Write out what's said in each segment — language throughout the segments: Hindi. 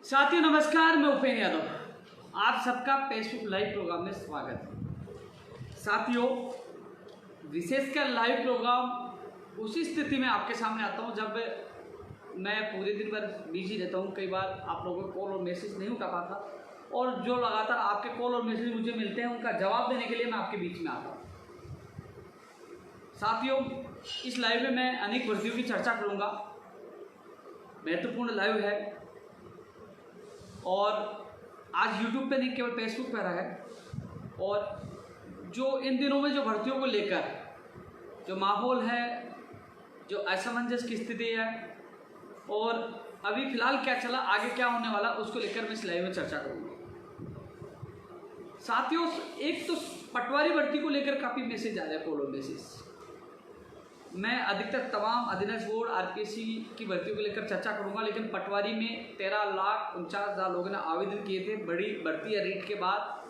साथियों नमस्कार, मैं उपेंद्र यादव। आप सबका फेसबुक लाइव प्रोग्राम में स्वागत है। साथियों, विशेषकर लाइव प्रोग्राम उसी स्थिति में आपके सामने आता हूं जब मैं पूरे दिन भर बिजी रहता हूं। कई बार आप लोगों को कॉल और मैसेज नहीं उठा पाता, और जो लगातार आपके कॉल और मैसेज मुझे मिलते हैं उनका जवाब देने के लिए मैं आपके बीच में आता हूँ। साथियों, इस लाइव में मैं अनेक भर्तियों की चर्चा करूँगा। महत्वपूर्ण लाइव है और आज YouTube पे नहीं केवल फेसबुक पर रहा है। और जो इन दिनों में जो भर्तियों को लेकर जो माहौल है, जो असमंजस की स्थिति है और अभी फिलहाल क्या चला, आगे क्या होने वाला, उसको लेकर मैं इस लाइव में चर्चा करूँगा। साथियों, एक तो पटवारी भर्ती को लेकर काफ़ी मैसेज आ रहा है, कॉल और मैसेज। मैं अधिकतर तमाम अधीनस्थ बोर्ड आरपीएससी की भर्तियों को लेकर चर्चा करूंगा, लेकिन पटवारी में 13,49,000 लोगों ने आवेदन किए थे बड़ी भर्ती या रीट के बाद,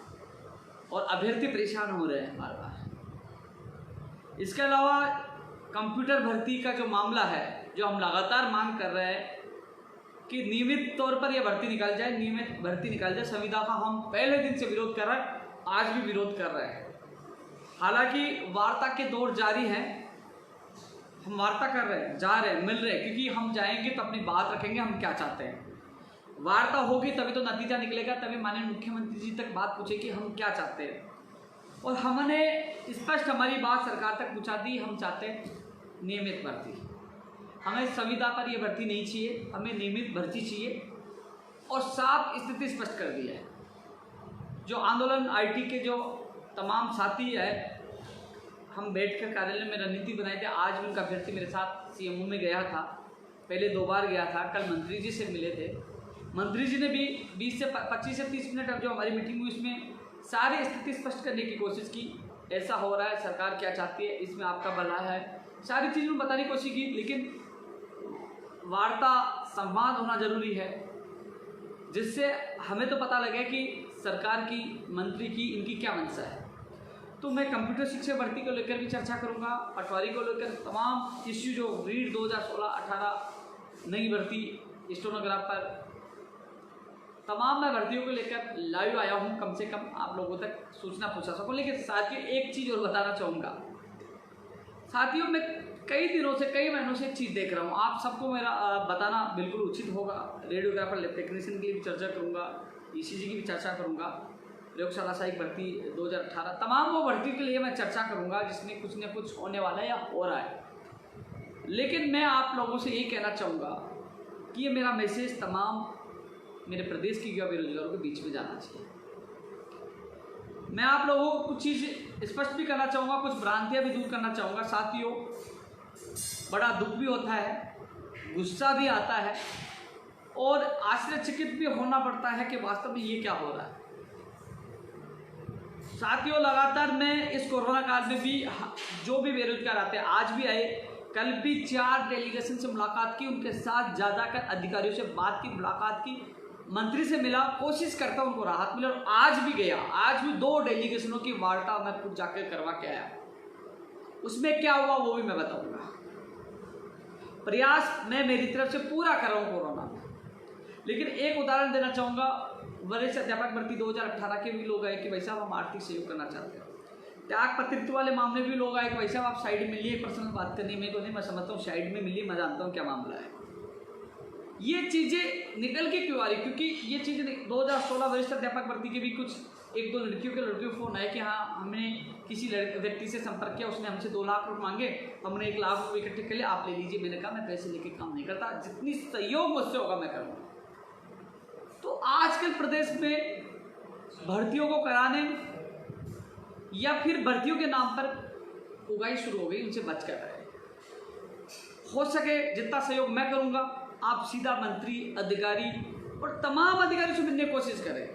और अभ्यर्थी परेशान हो रहे हैं बार बार। इसके अलावा कंप्यूटर भर्ती का जो मामला है, जो हम लगातार मांग कर रहे हैं कि नियमित तौर पर यह भर्ती निकाल जाए, नियमित भर्ती निकाल जाए। संविदा का हम पहले दिन से विरोध कर रहे हैं, आज भी विरोध कर रहे हैं। हालांकि वार्ता के दौर जारी हैं, हम वार्ता कर रहे हैं, जा रहे हैं, मिल रहे हैं, क्योंकि हम जाएंगे तो अपनी बात रखेंगे, हम क्या चाहते हैं। वार्ता होगी तभी तो नतीजा निकलेगा, तभी माननीय मुख्यमंत्री जी तक बात पूछे कि हम क्या चाहते हैं। और हमने स्पष्ट हमारी बात सरकार तक पहुंचा दी। हम चाहते हैं नियमित भर्ती, हमें संविदा पर यह भर्ती नहीं चाहिए, हमें नियमित भर्ती चाहिए। और साफ स्थिति स्पष्ट कर दी है। जो आंदोलन आईटी के जो तमाम साथी है, हम बैठकर कार्यालय में रणनीति बनाए थे। आज भी उनका अभ्यर्थी मेरे साथ सीएमओ में गया था, पहले 2 बार गया था, कल मंत्री जी से मिले थे। मंत्री जी ने भी 25 से 30 मिनट अब जो हमारी मीटिंग हुई उसमें सारी स्थिति स्पष्ट करने की कोशिश की। ऐसा हो रहा है, सरकार क्या चाहती है, इसमें आपका भला है, सारी चीज़ों में बताने की कोशिश की। लेकिन वार्ता संवाद होना जरूरी है, जिससे हमें तो पता लगे कि सरकार की, मंत्री की, इनकी क्या मंशा है। तो मैं कंप्यूटर शिक्षक भर्ती को लेकर भी चर्चा करूंगा, पटवारी को लेकर तमाम इश्यू जो रीड 2016-18 नई भर्ती, स्टेनोग्राफर, तमाम मैं भर्तियों को लेकर लाइव आया हूं, कम से कम आप लोगों तक सूचना पहुंचा सकूं। लेकिन साथियों, एक चीज़ और बताना चाहूँगा। साथियों, मैं कई दिनों से, कई महीनों से एक चीज़ देख रहा हूँ, आप सबको मेरा बताना बिल्कुल उचित होगा। रेडियोग्राफर, लैब टेक्नीशियन की भी चर्चा करूँगा, ईसीजी की भी चर्चा करूँगा, प्रयोगशाला सहायक भर्ती 2018, तमाम वो भर्ती के लिए मैं चर्चा करूंगा जिसमें कुछ न कुछ होने वाला है या हो रहा है। लेकिन मैं आप लोगों से यही कहना चाहूँगा कि ये मेरा मैसेज तमाम मेरे प्रदेश के युवा बेरोजगारों के बीच में जाना चाहिए। मैं आप लोगों को कुछ चीज़ स्पष्ट भी करना चाहूँगा, कुछ भ्रांतियाँ भी दूर करना चाहूँगा। साथियों, बड़ा दुख भी होता है, गुस्सा भी आता है और आश्चर्यचकित भी होना पड़ता है कि वास्तव में ये क्या हो रहा है। साथियों, लगातार मैं इस कोरोना काल में भी जो भी बेरोजगार आते हैं, आज भी आए, कल भी 4 डेलीगेशन से मुलाकात की, उनके साथ ज़्यादातर अधिकारियों से बात की, मुलाकात की, मंत्री से मिला, कोशिश करता हूं उनको राहत मिले। और आज भी गया, आज भी 2 डेलीगेशनों की वार्ता मैं खुद जाकर करवा के आया। उसमें क्या हुआ वो भी मैं बताऊंगा। प्रयास मैं मेरी तरफ से पूरा कर रहा हूँ कोरोना में। लेकिन एक उदाहरण देना चाहूँगा, वरिष्ठ अध्यापक भर्ती 2018 के भी लोग आए कि भाई साहब हम आर्थिक सहयोग करना चाहते हैं। त्याग पत्रित्व वाले मामले भी लोग आए कि भाई साहब आप साइड में मिलिए, पर्सनल बात करनी में तो नहीं, मैं समझता हूँ साइड में मिलिए, मैं जानता हूँ क्या मामला है। ये चीज़ें निकल के क्यों आ रही? क्योंकि ये चीज़ें 2016 वरिष्ठ अध्यापक भर्ती के भी कुछ 1-2 लड़कियों को फ़ोन आए कि हाँ, हमने किसी व्यक्ति से संपर्क किया, उसने हमसे 2 लाख रुपये मांगे, हमने 1 लाख रुपये इकट्ठे कर लिए, आप ले लीजिए। मैंने कहा मैं पैसे लेके काम नहीं करता, जितनी सहयोग मुझसे होगा मैं करूँगा। तो आजकल प्रदेश में भर्तियों को कराने या फिर भर्तियों के नाम पर उगाई शुरू हो गई, उनसे बच कर रहे। हो सके जितना सहयोग मैं करूंगा, आप सीधा मंत्री, अधिकारी और तमाम अधिकारियों से मिलने की कोशिश करें,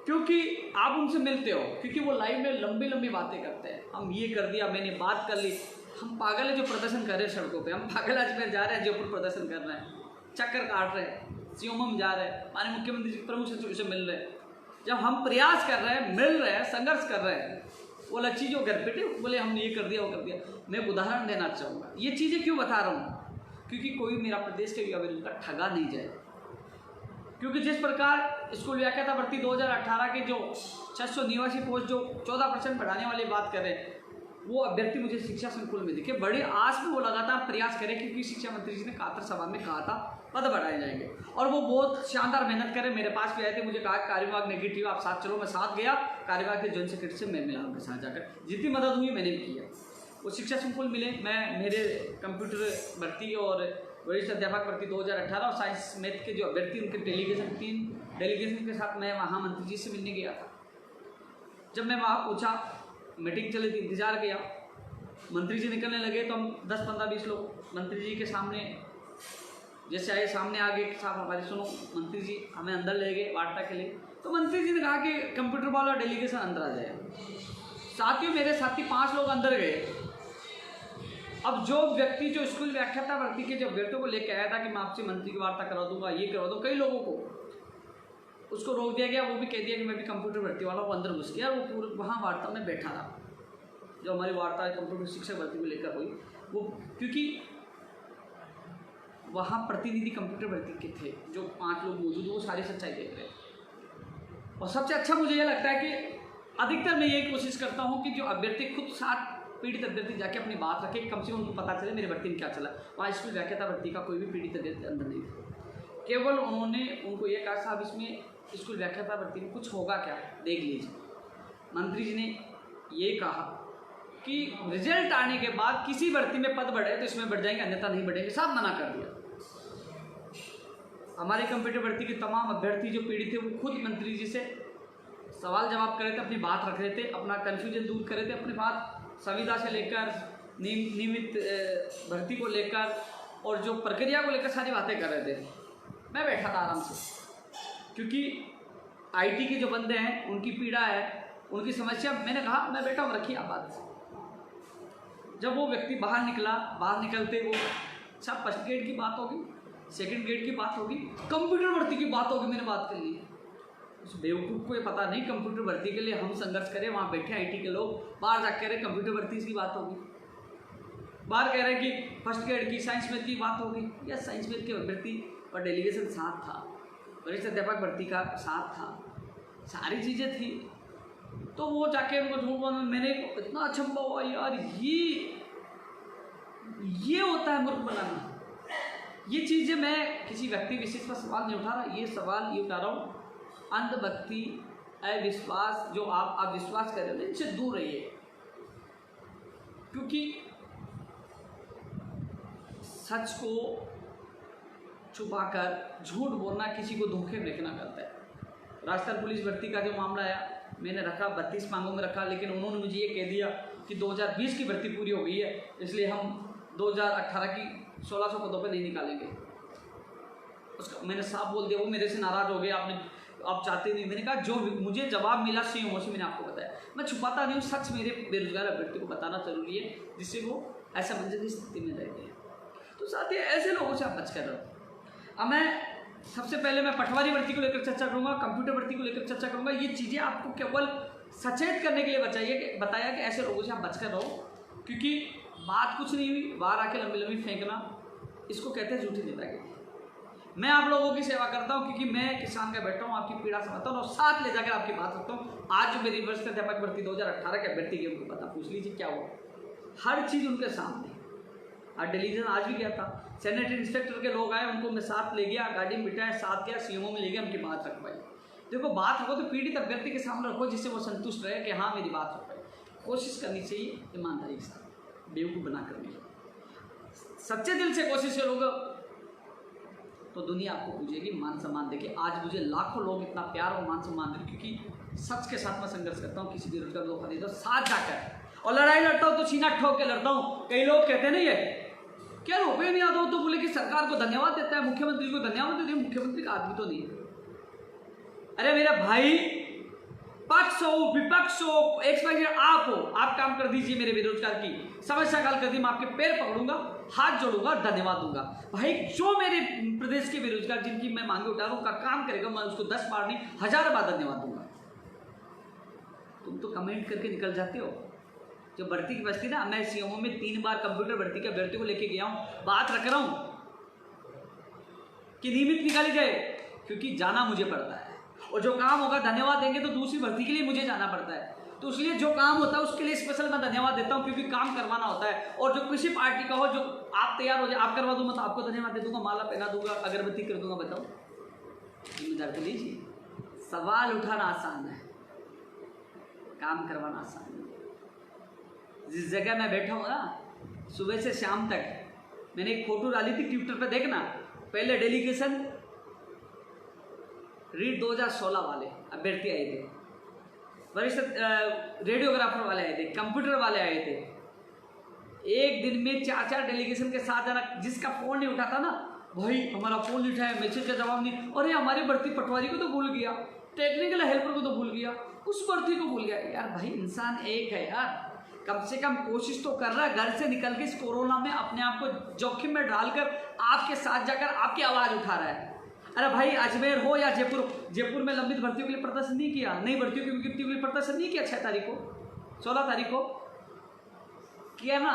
क्योंकि आप उनसे मिलते हो, क्योंकि वो लाइव में लंबी लंबी बातें करते हैं। हम ये कर दिया, मैंने बात कर ली। हम पागल है जो प्रदर्शन कर रहे हैं सड़कों पे, हम पागल अजमेर जा रहे हैं, जयपुर प्रदर्शन कर रहे हैं, चक्कर काट रहे हैं, सीएमओ में जा रहे हैं, माननीय मुख्यमंत्री जी प्रमुख सचिव से मिल रहे हैं। जब हम प्रयास कर रहे हैं, मिल रहे हैं, संघर्ष कर रहे हैं, वो अलग चीज़, वो घर पे बोले हमने ये कर दिया वो कर दिया। मैं एक उदाहरण देना चाहूँगा। ये चीज़ें क्यों बता रहा हूँ? क्योंकि कोई मेरा प्रदेश के युवा बेरोजगार ठगा नहीं जाए। क्योंकि जिस प्रकार स्कूल व्याख्याता भर्ती 2018 के जो 689 पोस्ट जो 14% बढ़ाने वाली बात कर रहे हैं, वो अभ्यर्थी मुझे शिक्षा संकुल में दिखे। बड़ी आस में वो लगातार प्रयास करे, क्योंकि शिक्षा मंत्री जी ने कातर सभा में कहा था पद बढ़ाए जाएंगे, और वो बहुत शानदार मेहनत करे। मेरे पास भी आए थे, मुझे कहा कार्यविभाग नेगेटिव, आप साथ चलो। मैं साथ गया, कार्यविभाग के जॉइंट सेक्रेटरी से मैं मिला उनके साथ जाकर, जितनी मदद हुई मैंने भी किया। वो शिक्षा संकुल मिले, मैं मेरे कंप्यूटर भर्ती और वरिष्ठ अध्यापक भर्ती 2018 और साइंस मैथ के जो अभ्यर्थी उनके डेलीगेशन 3 डेलीगेशन के साथ मैं वहाँ मंत्री जी से मिलने गया था। जब मैं वहाँ पूछा, मीटिंग चली थी, इंतजार किया, मंत्री जी निकलने लगे तो हम 10, 15, 20 लोग मंत्री जी के सामने जैसे आए, सामने आ गए, साहब हमारी सुनो। मंत्री जी हमें अंदर ले गए वार्ता के लिए। तो मंत्री जी ने कहा कि कंप्यूटर वाला डेलीगेशन अंदर आ जाए। साथियों, मेरे साथी 5 लोग अंदर गए। अब जो व्यक्ति जो स्कूल व्याख्याता भर्ती के जो अभ्यर्थियों को लेकर आया था कि मैं आपसे मंत्री की वार्ता करा दूंगा, ये करवा दूँ, कई लोगों को उसको रोक दिया गया। वो भी कह दिया कि मैं भी कंप्यूटर भर्ती वाला हूँ, अंदर घुस गया। वो पूरे वहाँ वार्ता में बैठा रहा, जो हमारी वार्ता कंप्यूटर शिक्षक भर्ती को लेकर हुई वो, क्योंकि वहाँ प्रतिनिधि कंप्यूटर भर्ती के थे जो 5 लोग मौजूद, वो सारी सच्चाई देख रहे हैं। और सबसे अच्छा मुझे ये लगता है कि अधिकतर मैं ये कोशिश करता हूँ कि जो अभ्यर्थी खुद साथ पीड़ित अभ्यर्थी जाके अपनी बात रखे, कम से कम उनको पता चले मेरे भर्ती में क्या चला। वहाँ स्कूल व्याख्याता भर्ती का कोई भी पीड़ित अभ्यर्थी अंदर नहीं था। केवल उन्होंने उनको ये कहा, साहब इसमें स्कूल व्याख्याता भर्ती में कुछ होगा क्या, देख लीजिए। मंत्री जी ने ये कहा कि रिजल्ट आने के बाद किसी भर्ती में पद बढ़े तो इसमें बढ़ जाएंगे, अन्यथा नहीं बढ़ेंगे। साहब मना कर दिया। हमारे कंप्यूटर भर्ती के तमाम अभ्यर्थी जो पीड़ित थे वो खुद मंत्री जी से सवाल जवाब कर रहे थे, अपनी बात रख रहे थे, अपना कन्फ्यूजन दूर कर रहे थे, अपनी बात संविदा से लेकर नियमित भर्ती को लेकर और जो प्रक्रिया को लेकर सारी बातें कर रहे थे। मैं बैठा था आराम से, क्योंकि आईटी के जो बंदे हैं उनकी पीड़ा है, उनकी समस्या। मैंने कहा मैं बैठा हूँ, रखिए आप बात। जब वो व्यक्ति बाहर निकला, बाहर निकलते वो सब फर्स्ट ग्रेड की बात होगी, सेकंड ग्रेड की बात होगी, कंप्यूटर भर्ती की बात होगी। मैंने बात कर ली। उस बेवकूफ़ को ये पता नहीं कंप्यूटर भर्ती के लिए हम संघर्ष करें, वहाँ बैठे आईटी के लोग, बाहर जाकर कह रहे कंप्यूटर भर्ती की बात होगी, बाहर कह रहे हैं कि फर्स्ट ग्रेड की साइंस मैथ की बात होगी। या साइंस मैथ के अभ्यर्थी और डेलीगेशन साथ था, वरिष्ठ अध्यापक भर्ती का साथ था, सारी चीज़ें थी। तो वो जाके उनको झूठ बोलना, मैंने इतना अचंभा हुआ यार, ये होता है मूर्ख बनाना। ये चीज़ें मैं किसी व्यक्ति विशेष पर सवाल नहीं उठा रहा, ये सवाल ये उठा रहा हूँ अंधभक्ति, अविश्वास, जो आप विश्वास कर रहे हो इनसे दूर रहिए। क्योंकि सच को छुपाकर झूठ बोलना किसी को धोखे में रखना करता है। राजस्थान पुलिस भर्ती का जो मामला आया, मैंने रखा 32 मांगों में रखा, लेकिन उन्होंने मुझे ये कह दिया कि 2020 की भर्ती पूरी हो गई है, इसलिए हम 2018 की 1600 पदों पर नहीं निकालेंगे। उसका मैंने साफ बोल दिया। वो मेरे से नाराज़ हो गए, आप चाहते नहीं। मैंने कहा जो मुझे जवाब मिला सीएमओ से मैंने आपको बताया, मैं छुपाता नहीं हूँ। सच मेरे बेरोजगार अभ्यर्थी को बताना जरूरी है, जिससे वो ऐसा मंजिल की स्थिति में रहते हैं। तो साथ ही ऐसे लोगों से आप बच कर रहो। अब मैं सबसे पहले मैं पटवारी भर्ती को लेकर चर्चा करूँगा, कंप्यूटर भर्ती को लेकर चर्चा करूँगा। ये चीज़ें आपको केवल सचेत करने के लिए बताया कि ऐसे लोगों से आप बच कर रहो, क्योंकि बात कुछ नहीं हुई, बाहर आके लंबी लंबी फेंकना, इसको कहते हैं झूठी नेतागिरी। मैं आप लोगों की सेवा करता हूं, क्योंकि मैं किसान का बैठा हूं, आपकी पीड़ा समझता हूं और साथ ले जाकर आपकी बात रखता हूं। आज जो मेरी वरिष्ठ अध्यापक भर्ती 2018 के अभ्यर्थी के उनको पता, पूछ लीजिए क्या हुआ, हर चीज़ उनके सामने। आज डेलीगेशन आज भी गया था, सैनिटरी इंस्पेक्टर के लोग आए, उनको मैं साथ ले गया, गाड़ी में बिठाया, साथ गया, सीएमओ में ले गया, उनकी बात रख पाई। देखो बात रखो तो पीड़ित अभ्यर्थी के सामने रखो, जिससे वो संतुष्ट रहे कि हाँ मेरी बात रख पाई। कोशिश करनी चाहिए ईमानदारी के साथ, बेवकूफ़ बना कर नहीं। सच्चे दिल से कोशिश करोगे तो दुनिया आपको पूछेगी, मान सम्मान देके। आज मुझे लाखों लोग इतना प्यार और मान सम्मान देते, क्योंकि सच के साथ मैं संघर्ष करता हूँ, किसी बेरोजगार लोग खरीद दो साथ जाकर, और लड़ाई लड़ता हूँ तो सीना ठोक के लड़ता हूँ। कई लोग कहते नहीं है क्या रुपये नहीं आता हो तो बोले कि सरकार को धन्यवाद देता है, मुख्यमंत्री को धन्यवाद देते हैं। मुख्यमंत्री का आदमी तो नहीं है। अरे मेरा भाई, पक्ष हो विपक्ष हो XYZ आप हो, आप काम कर दीजिए मेरे बेरोजगार की समस्या हल कर दी, मैं आपके पैर पकड़ूंगा, हाथ जोड़ूंगा, धन्यवाद दूंगा। भाई जो मेरे प्रदेश के बेरोजगार जिनकी मैं मांगे उठा रहा हूँ का काम करेगा, मैं उसको 10 बार नहीं 1000 बार धन्यवाद दूंगा। तुम तो कमेंट करके निकल जाते हो। जो भर्ती की बस्ती ना, मैं सीएमओ में 3 बार कंप्यूटर भर्ती के अभ्यर्थी को लेके गया हूँ, बात रख रहा हूँ कि नियमित निकाली जाए, क्योंकि जाना मुझे पड़ता है। और जो काम होगा धन्यवाद देंगे तो दूसरी भर्ती के लिए मुझे जाना पड़ता है, तो इसलिए जो काम होता है उसके लिए स्पेशल मैं धन्यवाद देता हूँ, क्योंकि काम करवाना होता है। और जो किसी पार्टी का हो, जो आप तैयार हो जाए, आप करवा दूंगा तो आपको धन्यवाद दे दूंगा, माला पहना दूंगा, अगरबत्ती कर दूंगा। बताओ, जिम्मेदार तो लीजिए। सवाल उठाना आसान है, काम करवाना आसान है। जिस जगह मैं बैठा हूँ ना, सुबह से शाम तक मैंने एक फोटो डाली थी ट्विटर पे, देखना। पहले डेलीगेशन रीड 2016 वाले अभ्यर्थी आए थे, वरिष्ठ रेडियोग्राफर वाले आए थे, कंप्यूटर वाले आए थे। एक दिन में 4-4 डेलीगेशन के साथ जाना। जिसका फोन नहीं उठाता ना, भाई हमारा फोन नहीं उठाया, मैसेज का जवाब नहीं, अरे हमारी भर्ती पटवारी को तो भूल गया, टेक्निकल हेल्पर को तो भूल गया, उस भर्ती को भूल गया। यार भाई, इंसान एक है यार, कम से कम कोशिश तो कर रहा है, घर से निकल के इस कोरोना में अपने आप को जोखिम में डालकर आपके साथ जाकर आपकी आवाज़ उठा रहा है। अरे भाई, अजमेर हो या जयपुर में लंबित भर्तियों के लिए प्रदर्शन नहीं किया, नई भर्तियों की विज्ञप्ति के लिए प्रदर्शन नहीं किया 6 तारीख को, 16 तारीख को किया ना।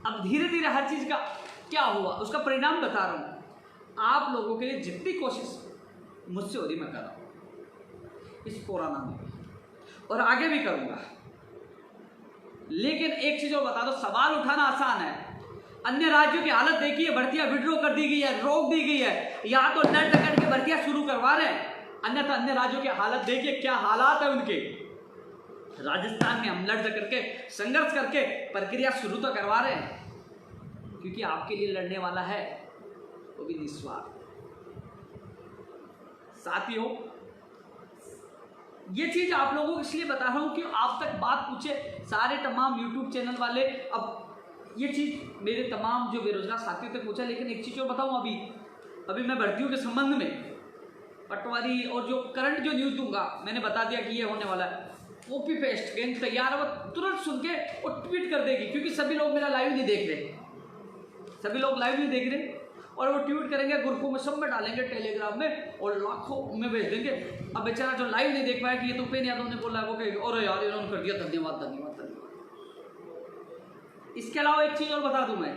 अब धीरे धीरे हर चीज़ का क्या हुआ उसका परिणाम बता रहा हूँ। आप लोगों के लिए जितनी कोशिश मुझसे हो रही मैं कर रहा हूँ इस कोरोना में, और आगे भी करूँगा। लेकिन एक चीज़ और बता दो, सवाल उठाना आसान है। अन्य राज्यों की हालत देखिए, भर्तियां विड्रॉ कर दी गई है, रोक दी गई है, या तो लड़ डकड़ के भर्तियां शुरू करवा रहे हैं, अन्यथा अन्य राज्यों की हालत देखिए क्या हालात है उनके। राजस्थान में हम लड़ डकड़ के संघर्ष करके प्रक्रिया शुरू तो करवा रहे हैं, क्योंकि आपके लिए लड़ने वाला है वो भी निस्वार्थ। साथियों, ये चीज आप लोगों को इसलिए बता रहा हूं कि आप तक बात पूछे सारे तमाम यूट्यूब चैनल वाले। अब ये चीज मेरे तमाम जो बेरोजगार साथियों तक पूछा। लेकिन एक चीज और बताऊं, अभी मैं भर्तियों के संबंध में पटवारी और जो करंट जो न्यूज दूंगा, मैंने बता दिया कि ये होने वाला है। कॉपी पेस्ट गैंग तैयार है, वो तुरंत सुन के और ट्वीट कर देगी, क्योंकि सभी लोग मेरा लाइव नहीं देख रहे, सभी लोग लाइव नहीं देख रहे, और वो ट्वीट करेंगे, ग्रुपों में सब में डालेंगे, टेलीग्राम में, और लाखों में भेज देंगे। अब बेचारा जो लाइव नहीं देख पाया कि ये तो उपेंद्र यादव ने बोला है, वो कहेगा अरे यार इन्होंने कर दिया, धन्यवाद धन्यवाद धन्यवाद। इसके अलावा एक चीज और बता दूं मैं,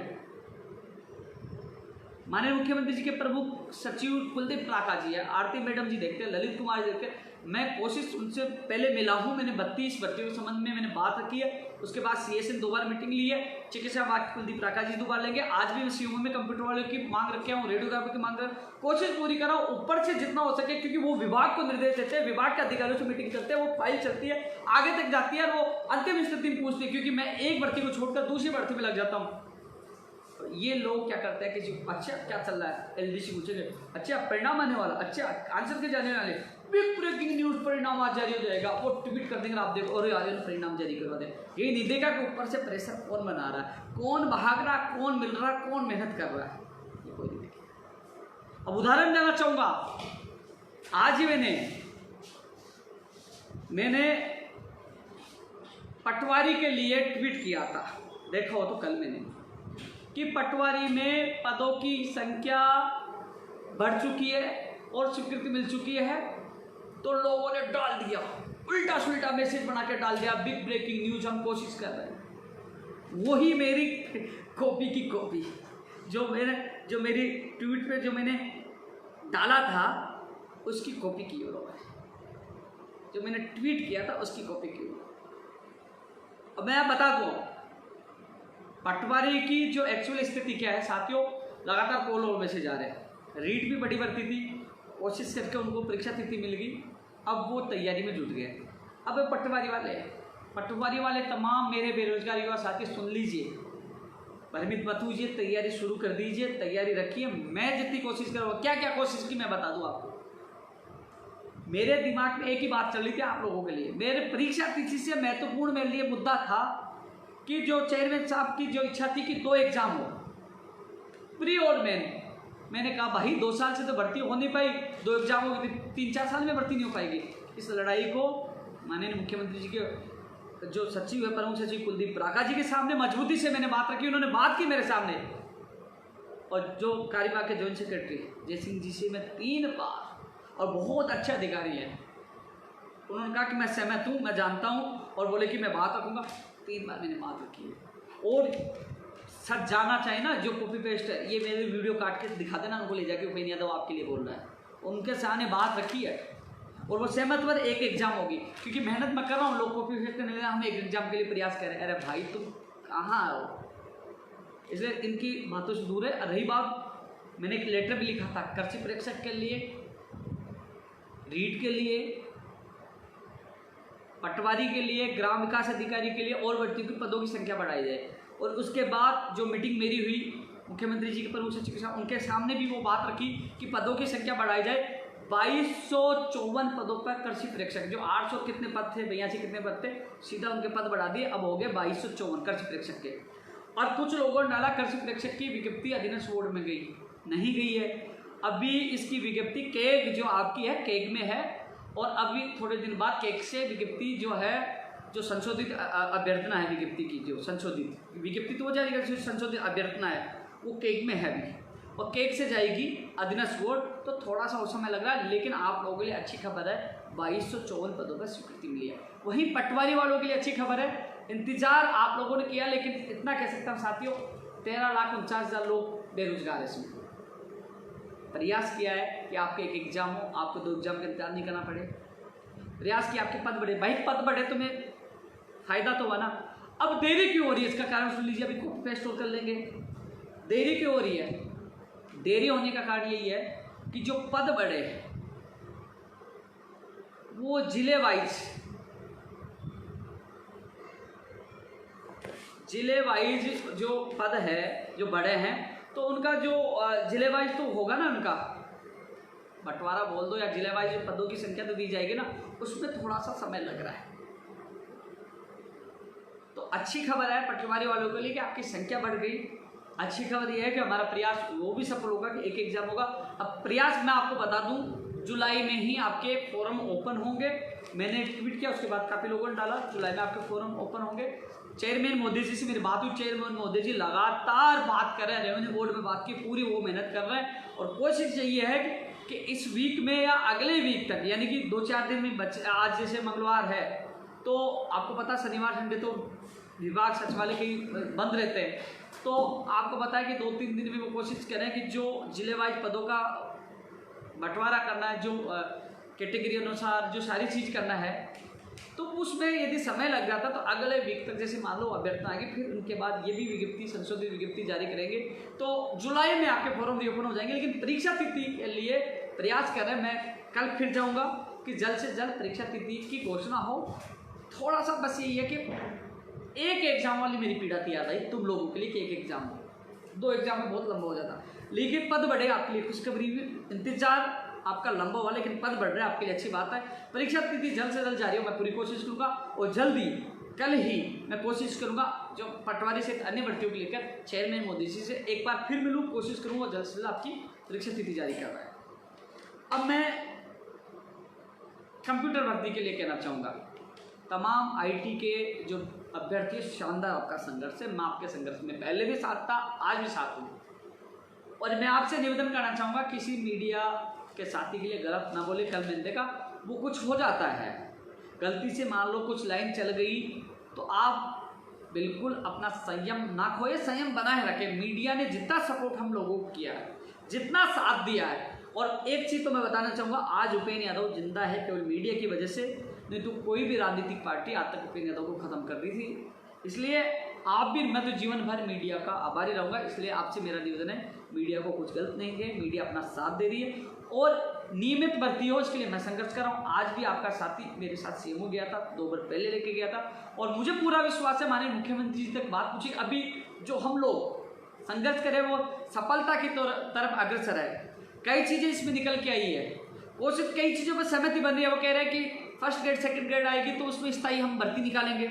माननीय मुख्यमंत्री जी के प्रमुख सचिव कुलदीप प्राका जी है, आरती मैडम जी देखते हैं, ललित कुमार जी देखते हैं। मैं कोशिश उनसे पहले मिला हूँ, मैंने 32 भर्तियों के संबंध में मैंने बात रखी है। उसके बाद सीएस ने 2 बार मीटिंग ली है, चिकित्सा विभाग कुलदीप प्राका जी 2 बार लेंगे। आज भी मैं सीएमओ में कंप्यूटर वालों की मांग रखे हूँ, रेडियोग्राफी की मांग रख, कोशिश पूरी करा ऊपर से जितना हो सके, क्योंकि वो विभाग को निर्देश देते हैं, विभाग के अधिकारियों से मीटिंग करते हैं, वो फाइल चलती है, आगे तक जाती है, और वो अंतिम स्थिति में पूछती है, क्योंकि मैं एक भर्ती को छोड़कर दूसरी भर्ती में लग जाता हूँ। ये लोग क्या करते हैं कि अच्छा क्या चल रहा है, एलडीसी पूछेंगे, अच्छा परिणाम आने वाला, अच्छा आंसर के जाने वाले, बिग ब्रेकिंग न्यूज, परिणाम आज जारी हो जाएगा, वो ट्वीट कर देंगे, आप देखो अरे यार परिणाम जारी करवा दे। ये नहीं देखा कि ऊपर से प्रेशर कौन बना रहा है, कौन भाग रहा, कौन मिल रहा, कौन मेहनत कर रहा है, ये कोई नहीं देखे। अब उदाहरण देना चाहूंगा, आज ही मैंने पटवारी के लिए ट्वीट किया था, देखा हो तो कल मैंने, कि पटवारी में पदों की संख्या बढ़ चुकी है और स्वीकृति मिल चुकी है। तो लोगों ने डाल दिया, उल्टा सुल्टा मैसेज बना के डाल दिया, बिग ब्रेकिंग न्यूज, हम कोशिश कर रहे हैं। वही मेरी कॉपी की कॉपी, जो मेरी ट्वीट पे जो मैंने डाला था उसकी कॉपी की लोगों ने, जो मैंने ट्वीट किया था उसकी कॉपी की। अब मैं बता दूँ पटवारी की जो एक्चुअल स्थिति क्या है साथियों, लगातार कॉल और मैसेज आ रहे हैं। रीट भी बड़ी भर्ती थी, कोशिश करके उनको परीक्षा तिथि मिल गई, अब वो तैयारी में जुट गए। अब पटवारी वाले तमाम मेरे बेरोजगार युवा साथी सुन लीजिए, भ्रमित मत होइए, तैयारी शुरू कर दीजिए, तैयारी रखिए। मैं जितनी कोशिश कर रहा हूँ, क्या क्या कोशिश की मैं बता दूँ आपको। मेरे दिमाग में एक ही बात चल रही थी आप लोगों के लिए, मेरे परीक्षा तिथि से महत्वपूर्ण मेरे लिए मुद्दा था कि जो चेयरमैन साहब की जो इच्छा थी कि 2 एग्जाम हो, प्री और मेन। मैंने कहा भाई 2 साल से तो भर्ती हो नहीं पाई, 2 एग्जाम होगी, 3-4 साल में भर्ती नहीं हो पाएगी। इस लड़ाई को माननीय मुख्यमंत्री जी के जो सचिव है, प्रमुख सचिव कुलदीप प्राका जी के सामने मजबूती से मैंने बात रखी, उन्होंने बात की मेरे सामने। और जो कार्यवाहक के जॉइंट सेक्रेटरी जय सिंह जी से मैं 3 बार, और बहुत अच्छे अधिकारी हैं, उन्होंने कहा कि मैं सहमत हूँ, मैं जानता हूँ, और बोले कि मैं बात रखूँगा। 3 बार मैंने बात रखी है। और सच जानना चाहिए ना, जो कॉपी पेस्ट है, ये मेरे वीडियो काट के दिखा देना उनको ले जाके, उपेंद्र यादव आपके लिए बोल रहा है। उनके सामने बात रखी है और वो सहमत हुआ, एक एग्जाम होगी, क्योंकि मेहनत मैं कर रहा हूँ, लोग कॉपी पेस्ट नहीं, हम एक एग्जाम के लिए प्रयास कर रहे हैं। अरे भाई तुम कहाँ आओ, इसलिए इनकी बातों से दूर है। रही बात, मैंने एक लेटर भी लिखा था कृषि प्रेक्षक के लिए, रीट के लिए, पटवारी के लिए, ग्राम विकास अधिकारी के लिए, और भर्तियों के पदों की संख्या बढ़ाई जाए। और उसके बाद जो मीटिंग मेरी हुई मुख्यमंत्री जी के प्रमुख सचिव के साथ, उनके सामने भी वो बात रखी कि पदों की संख्या बढ़ाई जाए। 2254 पदों पर कृषि प्रेक्षक, जो 800 कितने पद थे, 82 कितने पद थे, सीधा उनके पद बढ़ा दिए, अब हो गए 2254 कृषि प्रेक्षक के। और कुछ लोगों ने डाला कृषि प्रेक्षक की विज्ञप्ति अधीनस्थ बोर्ड में गई, नहीं गई है। अभी इसकी विज्ञप्ति केग जो आपकी है, केग में है, और अभी थोड़े दिन बाद केग से विज्ञप्ति जो है, जो संशोधित अभ्यर्थना है विज्ञप्ति की, जो संशोधित विज्ञप्ति तो वो जाएगी, जो संशोधित अभ्यर्थना है वो केग में है अभी, और केग से जाएगी अधीनस्थ बोर्ड। तो थोड़ा सा और समय लग रहा है, लेकिन आप लोगों के लिए अच्छी खबर है, 2254 पदों पर स्वीकृति मिली है। वहीं पटवारी वालों के लिए अच्छी खबर है, इंतजार आप लोगों ने किया, लेकिन इतना कह सकता हूँ साथियों, 13,49,000 लोग बेरोजगार है। इसमें प्रयास किया है कि आपके एक एग्जाम हो, आपको 2 एग्जाम का इंतजार नहीं करना पड़े, प्रयास किया आपके पद बढ़े। भाई पद बढ़े तुम्हें फायदा तो हुआ ना। अब देरी क्यों हो रही है, इसका कारण सुन लीजिए, अभी कॉपी पेस्ट कर लेंगे। देरी क्यों हो रही है? देरी होने का कारण यही है कि जो पद बढ़े वो जिले वाइज जो पद है, जो बड़े हैं, तो उनका जो जिले वाइज तो होगा ना, उनका बंटवारा बोल दो या जिले वाइज पदों की संख्या तो दी जाएगी ना, उसमें थोड़ा सा समय लग रहा है। तो अच्छी खबर है पटवारी वालों के लिए कि आपकी संख्या बढ़ गई। अच्छी खबर यह है कि हमारा प्रयास वो भी सफल होगा कि एक एग्जाम होगा। अब प्रयास मैं आपको बता दूं, जुलाई में ही आपके फॉर्म ओपन होंगे। मैंने ट्वीट किया, उसके बाद काफ़ी लोगों ने डाला, जुलाई में आपके फॉर्म ओपन होंगे। चेयरमैन मोदी जी से मेरी बात हुई, चेयरमैन मोदी जी लगातार बात कर रहे हैं, रेवेन्यू बोर्ड में बात की, पूरी वो मेहनत कर रहे हैं, और कोशिश यही है कि इस वीक में या अगले वीक तक, यानी कि 2-4 दिन में बच्चे, आज जैसे मंगलवार है तो आपको पता शनिवार संडे तो विभाग सचिवालय के बंद रहते हैं, तो आपको पता है कि 2-3 दिन में वो कोशिश करें कि जो जिले वाइज पदों का बंटवारा करना है, जो कैटेगरी अनुसार जो सारी चीज़ करना है, तो उसमें यदि समय लग जाता तो अगले वीक तक, जैसे मान लो अभ्यर्थना आएगी, फिर उनके बाद ये भी विज्ञप्ति, संशोधित विज्ञप्ति जारी करेंगे, तो जुलाई में आपके फॉर्म रीओपन हो जाएंगे। लेकिन परीक्षा तिथि के लिए प्रयास कर रहे हैं, मैं कल फिर जाऊँगा कि जल्द से जल्द परीक्षा तिथि की घोषणा हो। थोड़ा सा बस यही है कि एक एग्जाम वाली मेरी पीड़ा थी याद आई तुम लोगों के लिए कि एक एग्जाम हो, 2 एग्जाम में बहुत लंबा हो जाता, लेकिन पद बढ़े आपके लिए खुशखबरी में। इंतजार आपका लंबा हुआ, लेकिन पद बढ़ रहा है आपके लिए, अच्छी बात है। परीक्षा तिथि जल्द से जल्द जारी हो, मैं पूरी कोशिश करूँगा, और जल्दी कल ही मैं कोशिश करूँगा जो पटवारी से अन्य भर्तियों को लेकर चेयरमैन मोदी जी से एक बार फिर मिलूँ, कोशिश करूँगा जल्द से जल्द आपकी परीक्षा तिथि जारी कर रहा है। अब मैं कंप्यूटर भर्ती के लिए कहना चाहूँगा, तमाम IT के जो अभ्यर्थी, शानदार आपका संघर्ष है, मैं आपके संघर्ष में पहले भी साथ था, आज भी साथ हूँ, और मैं आपसे निवेदन करना चाहूँगा, किसी मीडिया के साथी के लिए गलत ना बोले। कल मैंने देखा वो कुछ हो जाता है, गलती से मान लो कुछ लाइन चल गई, तो आप बिल्कुल अपना संयम ना खोए, संयम बनाए रखें। मीडिया ने जितना सपोर्ट हम लोगों को किया है, जितना साथ दिया है, और एक चीज़ तो मैं बताना चाहूँगा, आज उपेंद्र यादव जिंदा है केवल मीडिया की वजह से, नहीं तो कोई भी राजनीतिक पार्टी आज तक उपेंद्र यादव को ख़त्म कर दी थी। इसलिए आप भी, मैं तो जीवन भर मीडिया का आभारी रहूँगा। इसलिए आपसे मेरा निवेदन है, मीडिया को कुछ गलत नहीं है, मीडिया अपना साथ दे रही है, और नियमित भर्ती हो इसके लिए मैं संघर्ष कर रहा हूँ। आज भी आपका साथी मेरे साथ CMO गया था, 2 बार पहले लेके गया था, और मुझे पूरा विश्वास है, माननीय मुख्यमंत्री जी तक बात पूछी, अभी जो हम लोग संघर्ष करें वो सफलता की तरफ अग्रसर है। कई चीज़ें इसमें निकल के आई है, कोशिश कई चीज़ों पर सहमति बन रही है। वो कह रहे हैं कि फर्स्ट ग्रेड सेकंड ग्रेड आएगी तो उसमें स्थायी हम भर्ती निकालेंगे।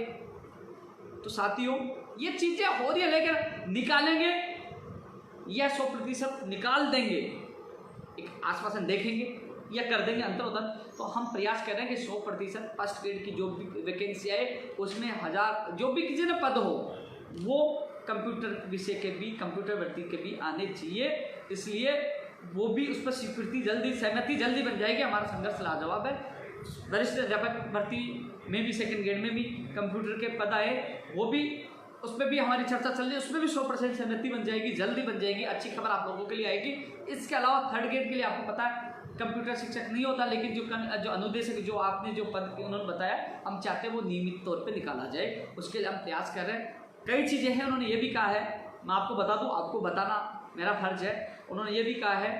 तो साथियों ये चीज़ें हो रही है, लेकिन निकालेंगे या 100% निकाल देंगे, एक आश्वासन देखेंगे या कर देंगे अंतरोदन। तो हम प्रयास कर रहे हैं कि 100% फर्स्ट ग्रेड की जो भी वैकेंसी आए उसमें 1000 जो भी किसी ने पद हो वो कंप्यूटर विषय के भी, कंप्यूटर भर्ती के भी आने चाहिए। इसलिए वो भी उस पर स्वीकृति जल्दी, सहमति जल्दी बन जाएगी। हमारा संघर्ष लाजवाब है। वरिष्ठ अध्यापक भर्ती में भी सेकंड ग्रेड में भी कंप्यूटर के पद आए, वो भी उसमें भी हमारी चर्चा चल रही है, उसमें भी 100% सहमति बन जाएगी, जल्दी बन जाएगी, अच्छी खबर आप लोगों के लिए आएगी। इसके अलावा थर्ड ग्रेड के लिए आपको पता है कंप्यूटर शिक्षक नहीं होता, लेकिन जो अनुदेशक जो आपने जो पद उन्होंने बताया, हम चाहते हैं वो नियमित तौर पे निकाला जाए, उसके लिए हम प्रयास कर रहे हैं। कई चीज़ें हैं, उन्होंने ये भी कहा है, मैं आपको बता दूँ, आपको बताना मेरा फर्ज है। उन्होंने ये भी कहा है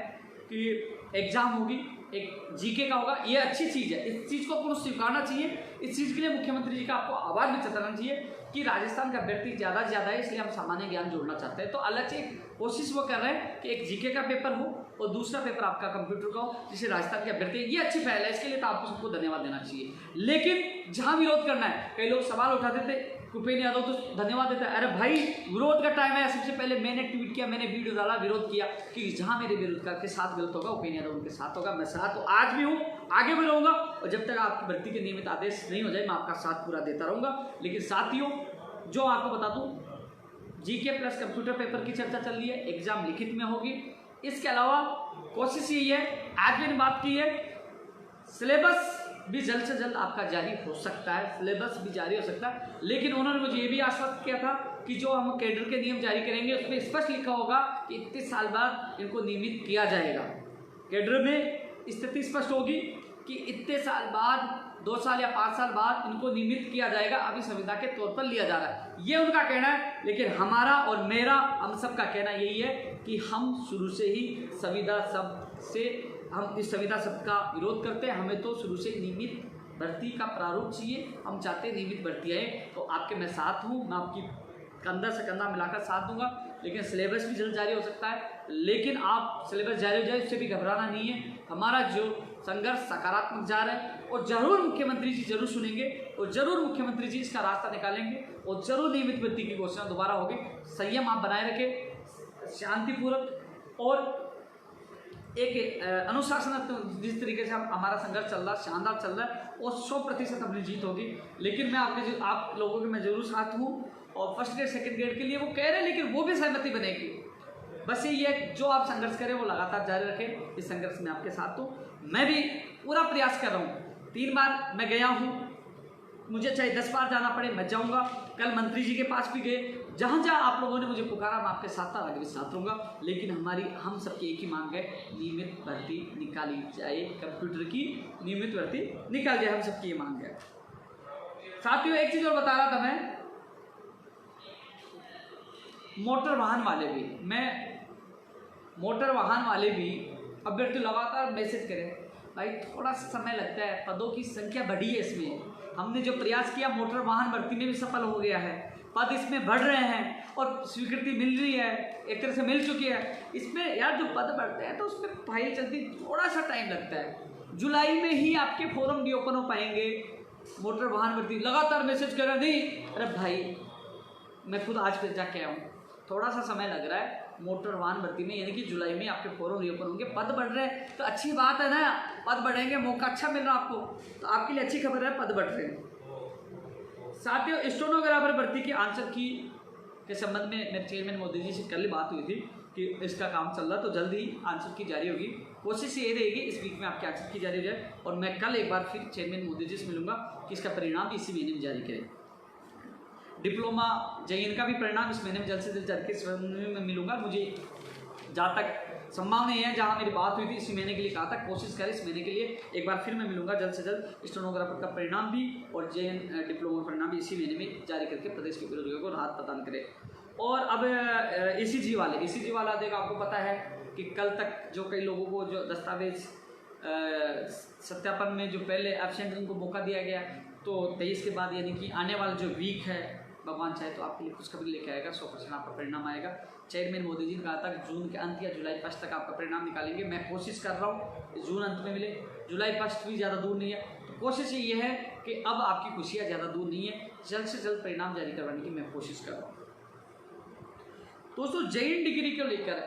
कि एग्ज़ाम होगी, एक जीके का होगा, ये अच्छी चीज़ है, इस चीज़ को आपको स्वीकारना चाहिए। इस चीज़ के लिए मुख्यमंत्री जी का आपको आभार भी जताना चाहिए कि राजस्थान का अभ्यर्थी ज़्यादा से ज़्यादा है, इसलिए हम सामान्य ज्ञान जोड़ना चाहते हैं। तो अलग से कोशिश वो कर रहे हैं कि एक जीके का पेपर हो और दूसरा पेपर आपका कंप्यूटर का हो, जिसे राजस्थान के अभ्यर्थी, ये अच्छी पहल है, इसके लिए तो आपको सबको धन्यवाद देना चाहिए। लेकिन जहाँ विरोध करना है, कई लोग सवाल उठाते थे, भूपेन्द्र यादव तो धन्यवाद देता है, अरे भाई विरोध का टाइम है। सबसे पहले मैंने ट्वीट किया, मैंने वीडियो डाला, विरोध किया कि जहाँ मेरे विरोध के साथ गलत होगा, भूपेन्द्र यादव उनके साथ होगा, मैं साथ तो आज भी हूँ, आगे भी रहूँगा, और जब तक आपकी भर्ती के नियमित आदेश नहीं हो जाए मैं आपका साथ पूरा देता रहूँगा। लेकिन साथियों, जो आपको बता दूँ, जीके प्लस कंप्यूटर पेपर की चर्चा चल रही है, एग्जाम लिखित में होगी। इसके अलावा कोशिश यही है, आज मैंने बात की है, सिलेबस भी जल्द से जल्द आपका जारी हो सकता है, सिलेबस भी जारी हो सकता है। लेकिन उन्होंने मुझे ये भी आश्वस्त किया था कि जो हम कैडर के नियम जारी करेंगे उसमें स्पष्ट लिखा होगा कि इतने साल बाद इनको नियमित किया जाएगा। कैडर में स्थिति स्पष्ट होगी कि इतने साल बाद, 2 साल या 5 साल बाद इनको नियमित किया जाएगा, अभी संविदा के तौर पर लिया जा रहा है, ये उनका कहना है। लेकिन हमारा और मेरा, हम सब का कहना यही है कि हम शुरू से ही संविदा शब्द से, हम इस संविदा शब्द का विरोध करते हैं। हमें तो शुरू से नियमित भर्ती का प्रारूप चाहिए, हम चाहते हैं नियमित भर्ती आए। तो आपके मैं साथ हूँ, मैं आपकी कंधा से कंधा मिलाकर साथ दूंगा। लेकिन सिलेबस भी जल्द जारी हो सकता है, लेकिन आप सिलेबस जारी हो जाए उससे भी घबराना नहीं है। हमारा जो संघर्ष सकारात्मक जा रहा है, और जरूर मुख्यमंत्री जी जरूर सुनेंगे, और जरूर मुख्यमंत्री जी इसका रास्ता निकालेंगे, और जरूर नियमित भर्ती की घोषणा दोबारा होगी। संयम आप बनाए रखें, शांतिपूर्वक और एक अनुशासनात्मक जिस तरीके से हमारा संघर्ष चल रहा है, शानदार चल रहा है, और 100% अपनी जीत होगी। लेकिन मैं आप लोगों के मैं जरूर साथ हूँ, और फर्स्ट ग्रेड सेकंड ग्रेड के लिए वो कह रहे हैं, लेकिन वो भी सहमति बनेगी। बस ये है, जो आप संघर्ष करें वो लगातार जारी रखें, इस संघर्ष में आपके साथ हूँ। मैं भी पूरा प्रयास कर रहा हूँ, 3 बार मैं गया हूँ, मुझे चाहे 10 बार जाना पड़े मैं जाऊँगा। कल मंत्री जी के पास भी गए, जहाँ जहाँ आप लोगों ने मुझे पुकारा मैं आपके साथ था, आगे भी साथ रहूँगा। लेकिन हम सबकी एक ही मांग है, नियमित भर्ती निकाली जाए, कंप्यूटर की नियमित भर्ती निकाल जाए, हम सबकी ये मांग है। साथियों, एक चीज़ और बता रहा था मैं, मोटर वाहन वाले भी अभ्यर्थी लगातार मैसेज करें, भाई थोड़ा सा समय लगता है, पदों की संख्या बढ़ी है, इसमें हमने जो प्रयास किया मोटर वाहन भर्ती में भी सफल हो गया है, पद इसमें बढ़ रहे हैं और स्वीकृति मिल रही है, एक तरह से मिल चुकी है। इसमें यार जो पद बढ़ते हैं तो उसमें फाइल चलती थोड़ा सा टाइम लगता है। जुलाई में ही आपके फॉर्म भी ओपन हो पाएंगे। मोटर वाहन भर्ती लगातार मैसेज कर रहे, नहीं अरे भाई मैं खुद आज फिर जाके आया हूँ, थोड़ा सा समय लग रहा है मोटर वाहन भर्ती में, यानी कि जुलाई में आपके फॉर्म रीओपन होंगे, पद बढ़ रहे हैं तो अच्छी बात है ना, पद बढ़ेंगे, मौका अच्छा मिल रहा है आपको, तो आपके लिए अच्छी खबर है, पद बढ़ रहे हैं। साथियों, स्टेनोग्राफर भर्ती की आंसर की के संबंध में मेरे चेयरमैन मोदी जी से कल बात हुई थी कि इसका काम चल रहा है, तो जल्द ही आंसर की जारी होगी। कोशिश ये रहेगी इस वीक में आपके आंसर की जारी हो जाए, और मैं कल एक बार फिर चेयरमैन मोदी जी से मिलूंगा कि इसका परिणाम भी इसी महीने में जारी करें। डिप्लोमा JEE का भी परिणाम इस महीने में जल्द से जल्द जारी के में मिलूंगा। मुझे जहाँ तक संभावना है, जहाँ मेरी बात हुई थी इसी महीने के लिए कहा था, कोशिश करें इस महीने के लिए एक बार फिर मैं मिलूंगा जल्द से जल्द। स्टेनोग्राफर का परिणाम भी और JEE डिप्लोमा का परिणाम भी इसी महीने में जारी करके प्रदेश के बेरोजगारों को राहत प्रदान करे। और अब ECG वाला देखो, आपको पता है कि कल तक जो कई लोगों को जो दस्तावेज सत्यापन में जो पहले एब्सेंट उनको मौका दिया गया, तो 23 के बाद यानी कि आने वाला जो वीक है, भगवान चाहे तो आपके लिए खुशखबरी लेके आएगा, 100% आपका परिणाम आएगा। चेयरमैन मोदी जी ने कहा था कि जून के अंत या जुलाई 1 तक आपका परिणाम निकालेंगे। मैं कोशिश कर रहा हूँ जून अंत में मिले, जुलाई 1 भी ज़्यादा दूर नहीं है, तो कोशिश ये है कि अब आपकी खुशियाँ ज़्यादा दूर नहीं है, जल्द से जल्द परिणाम जारी करवाने की मैं कोशिश कर रहा हूँ। दोस्तों, JEE डिग्री को लेकर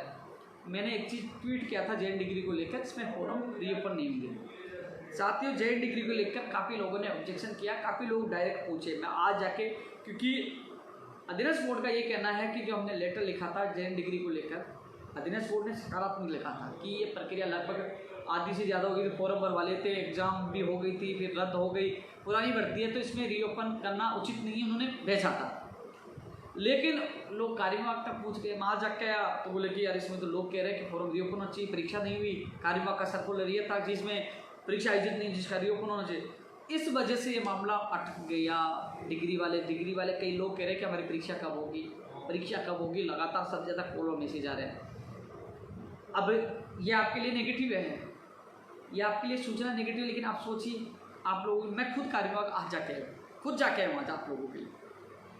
मैंने एक चीज़ ट्वीट किया था, JEE डिग्री को लेकर इसमें फॉर्म रीओपन नहीं होंगे। साथियों, JEE डिग्री को लेकर काफ़ी लोगों ने ऑब्जेक्शन किया, काफ़ी लोग डायरेक्ट पूछे, मैं आज जाके, क्योंकि अधीनस्थ बोर्ड का ये कहना है कि जो हमने लेटर लिखा था JEE डिग्री को लेकर, अधीनस्थ बोर्ड ने सकारात्मक लिखा था कि ये प्रक्रिया लगभग आधी से ज़्यादा हो गई थी, फॉर्म भरवा लेते, एग्ज़ाम भी हो गई थी, फिर रद्द हो गई, पुरानी भर्ती है तो इसमें रीओपन करना उचित नहीं है, उन्होंने भेजा था। लेकिन लोग कार्यविभाग तक पूछ गए, वहाँ जाके आया तो बोले कि यार इसमें तो लोग कह रहे हैं कि फॉर्म रीओपन होना चाहिए, परीक्षा नहीं हुई, कार्यविभाग का सर्कुलर ये था जिसमें परीक्षा आयोजित नहीं, जिसका रीओपन होना चाहिए। इस वजह से ये मामला अटक गया। डिग्री वाले कई लोग कह रहे हैं कि हमारी परीक्षा कब होगी, लगातार सबसे ज़्यादा कॉल और मैसेज आ रहे हैं। अब ये आपके लिए नेगेटिव है, ये आपके लिए सूचना नेगेटिव है, लेकिन आप सोचिए, आप लोग, मैं खुद कार्यविभाग आज जाके आया वहाँ आप लोगों के लिए,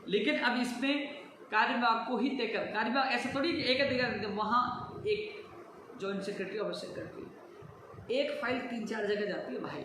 लेकिन अब इसमें कार्यविभाग को ही तय कर, कार्यविभाग ऐसा थोड़ी एक देगा, वहाँ एक जॉइंट सेक्रेटरी और सेक्रेटरी, एक फाइल 3-4 जगह जाती है भाई,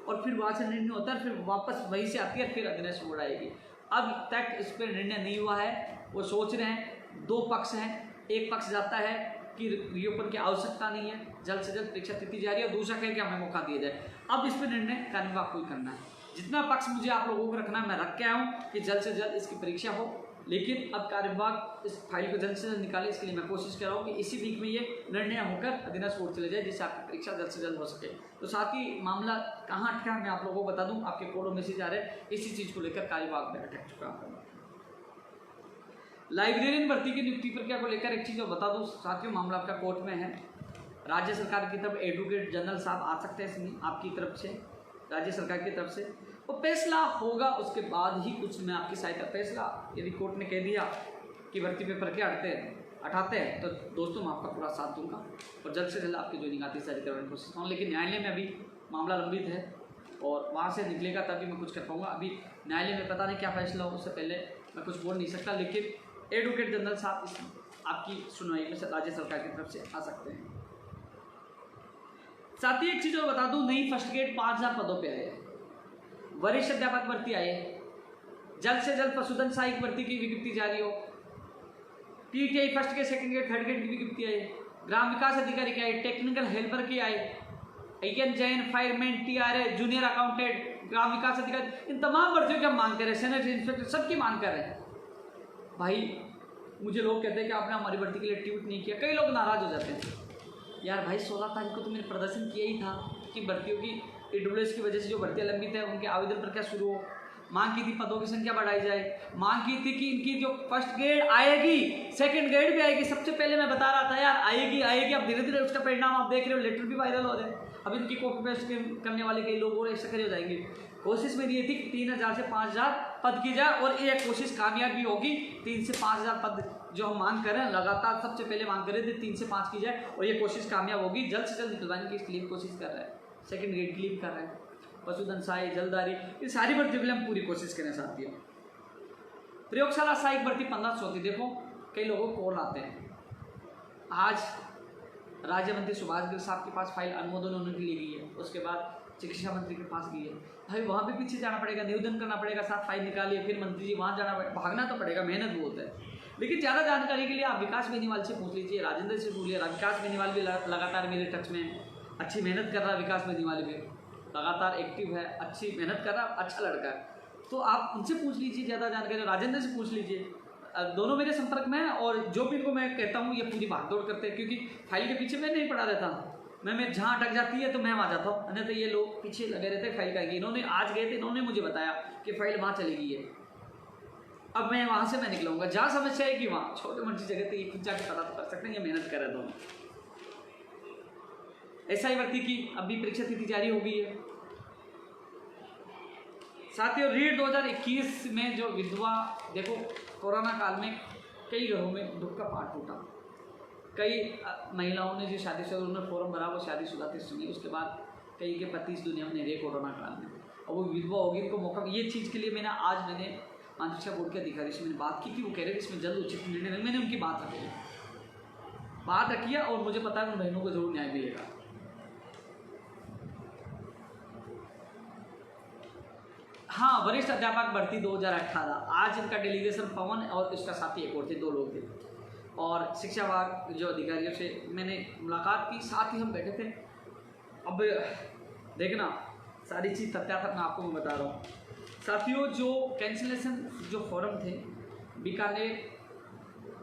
और फिर वहाँ से निर्णय होता है, फिर वापस वहीं से आती है, फिर अधिनियम बोर्ड आएगी। अब तक इस पर निर्णय नहीं हुआ है, वो सोच रहे हैं, 2 पक्ष हैं, एक पक्ष जाता है कि रीओपन की आवश्यकता नहीं है, जल्द से जल्द परीक्षा तिथि जारी है, और दूसरा कहे कि हमें मौका दिया जाए। अब इस पर निर्णय कार्यविभाग को ही करना है। जितना पक्ष मुझे आप लोगों को रखना है मैं रख के आया हूँ कि जल्द से जल्द इसकी परीक्षा हो, लेकिन अब कार्यविभाग इस फाइल को जल्द से जल्द निकाले, इसके लिए मैं कोशिश कर रहा हूँ कि इसी वीक में ये निर्णय होकर अधिनियम बोर्ड चले जाए, जिससे आपकी परीक्षा जल्द से जल्द हो सके। तो साथ ही मामला कहाँ अटका मैं आप लोगों को बता दूँ, आपके कोडों मैसेज आ रहे हैं, इसी चीज़ को लेकर कार्यविभाग में अटक चुका है। लाइब्रेरियन भर्ती की नियुक्ति प्रक्रिया को लेकर एक चीज़ और बता दूँ साथियों, मामला आपका कोर्ट में है। राज्य सरकार की तरफ एडवोकेट जनरल साहब आ सकते हैं इसमें आपकी तरफ से, राज्य सरकार की तरफ से, वो फैसला होगा उसके बाद ही कुछ मैं आपकी सहायता। फैसला यदि कोर्ट ने कह दिया कि भर्ती पेपर के हटाते हैं तो दोस्तों मैं आपका पूरा साथ दूंगा और जल्द से जल्द आपकी ज्वाइनिंग आदेश जारी करवाने की कोशिश करूँ। लेकिन न्यायालय में अभी मामला लंबित है और वहाँ से निकलेगा तभी मैं कुछ कर पाऊँगा। अभी न्यायालय में पता नहीं क्या फैसला हो, उससे पहले मैं कुछ बोल नहीं सकता, लेकिन एडवोकेट जनरल साहब इस आपकी सुनवाई में राज्य सरकार की तरफ से आ सकते हैं। साथ ही एक चीज़ और बता दूं, नई फर्स्ट ग्रेड 5000 पदों पे आए, वरिष्ठ अध्यापक भर्ती आए, जल्द से जल्द पशुधन सहायक भर्ती की विज्ञप्ति जारी हो, PTI first grade, second grade, third grade की विज्ञप्ति आए, ग्राम विकास अधिकारी के आए, टेक्निकल हेल्पर के आए, एन जैन, फायरमैन, टीआरए, जूनियर अकाउंटेंट, ग्राम विकास अधिकारी, इन तमाम भर्तियों की हम मांग कर रहे हैं, सैनिटरी इंस्पेक्टर सबकी मांग कर रहे हैं। भाई मुझे लोग कहते हैं कि आपने हमारी भर्ती के लिए ट्वीट नहीं किया, कई लोग नाराज हो जाते हैं। यार भाई 16 तारीख को तो मैंने प्रदर्शन किया ही था कि भर्तियों की ईडब्ल्यूएस की वजह से जो भर्तियाँ लंबित है उनके आवेदन प्रक्रिया शुरू हो, मांग की थी पदों की संख्या बढ़ाई जाए, मांग की थी कि इनकी जो फर्स्ट ग्रेड आएगी सेकंड ग्रेड भी आएगी। सबसे पहले मैं बता रहा था यार आएगी, अब धीरे धीरे उसका परिणाम आप देख रहे हो, लेटर भी वायरल हो रहे हैं। अब इनकी कॉपी पेस्ट करने वाले कई लोग और ऐसे हो जाएंगे। कोशिश मेरी ये थी कि 3000 से 5000 पद की जाए और ये कोशिश कामयाब भी होगी। 3 से 5000 पद जो हम मांग कर रहे हैं, लगातार सबसे पहले मांग कर रहे थे 3 से 5 की जाए और ये कोशिश कामयाब होगी। जल्द से जल्द निकलवाने की इसके लिए कोशिश कर रहे हैं, सेकंड ग्रेड के लिए कर रहे हैं, पशुधन सहायक, जलदारी, ये सारी भर्तियों के लिए हम पूरी कोशिश करें साथियों। प्रयोगशाला सहायक भर्ती 1500 होती। देखो कई लोगों को कॉल आते हैं, आज राज्य मंत्री सुभाष गिर साहब के पास फाइल अनुमोदन होने के लिए गई है, उसके बाद शिक्षा मंत्री के पास गई है। भाई वहाँ भी पीछे जाना पड़ेगा, निवेदन करना पड़ेगा, साथ फाइल निकालिए, फिर मंत्री जी वहाँ जाना पड़ेगा, भागना तो पड़ेगा, मेहनत बहुत है। लेकिन ज़्यादा जानकारी के लिए आप विकास बेनीवाल से पूछ लीजिए, राजेंद्र से पूछ लीजिए। विकास बेनीवाल भी लगातार मेरे टच में, अच्छी मेहनत कर रहा है। विकास बेनीवाल भी लगातार एक्टिव है, अच्छी मेहनत कर रहा है, अच्छा लड़का है, तो आप उनसे पूछ लीजिए ज़्यादा जानकारी। राजेंद्र से पूछ लीजिए, दोनों मेरे संपर्क में हैं और जो भी इनको मैं कहता हूँ ये पूरी भागदौड़ करते हैं, क्योंकि फाइल के पीछे मैं नहीं पड़ा रहता। मैं जहाँ अटक जाती है तो मैं वहाँ जाता हूँ, नहीं तो ये लोग पीछे लगे रहते हैं फाइल का। इन्होंने आज गए थे, इन्होंने मुझे बताया कि फाइल वहाँ चली गई है। अब मैं वहाँ से मैं निकलूँगा, जहाँ समस्या है कि वहाँ छोटे मोटी जगह तो खुद जाके पता तो कर सकते हैं, ये मेहनत कर रहे दोनों। एसआई भर्ती की अभी परीक्षा तिथि जारी हो गई है साथियों। रीट 2021 में जो विधवा, देखो कोरोना काल में कई घरों में दुख का पाट टूटा, कई महिलाओं ने जो शादीशुदा उन्होंने फॉर्म भरा, वो शादीशुदा थे सुनी, उसके बाद कई के पति इस दुनिया में नहीं रहे कोरोना काल में, और वो विधवा होगी, उनको मौका। ये चीज़ के लिए मैंने माध्यमिक शिक्षा बोर्ड के अधिकारी से मैंने बात की थी, वो कह रहे थे इसमें जल्द उचित निर्णय, मैंने उनकी बात रखी है और मुझे पता है उन बहनों को जरूर न्याय मिलेगा। हाँ, वरिष्ठ अध्यापक भर्ती 2018, आज इनका डेलीगेशन पवन और इसका साथी एक और थे, 2 लोग थे, और शिक्षा विभाग जो अधिकारियों से मैंने मुलाकात की, साथ ही हम बैठे थे। अब देखना सारी चीज़ तथ्यात्मक मैं आपको बता रहा हूँ साथियों। जो कैंसिलेशन जो फॉर्म थे, बीकानेर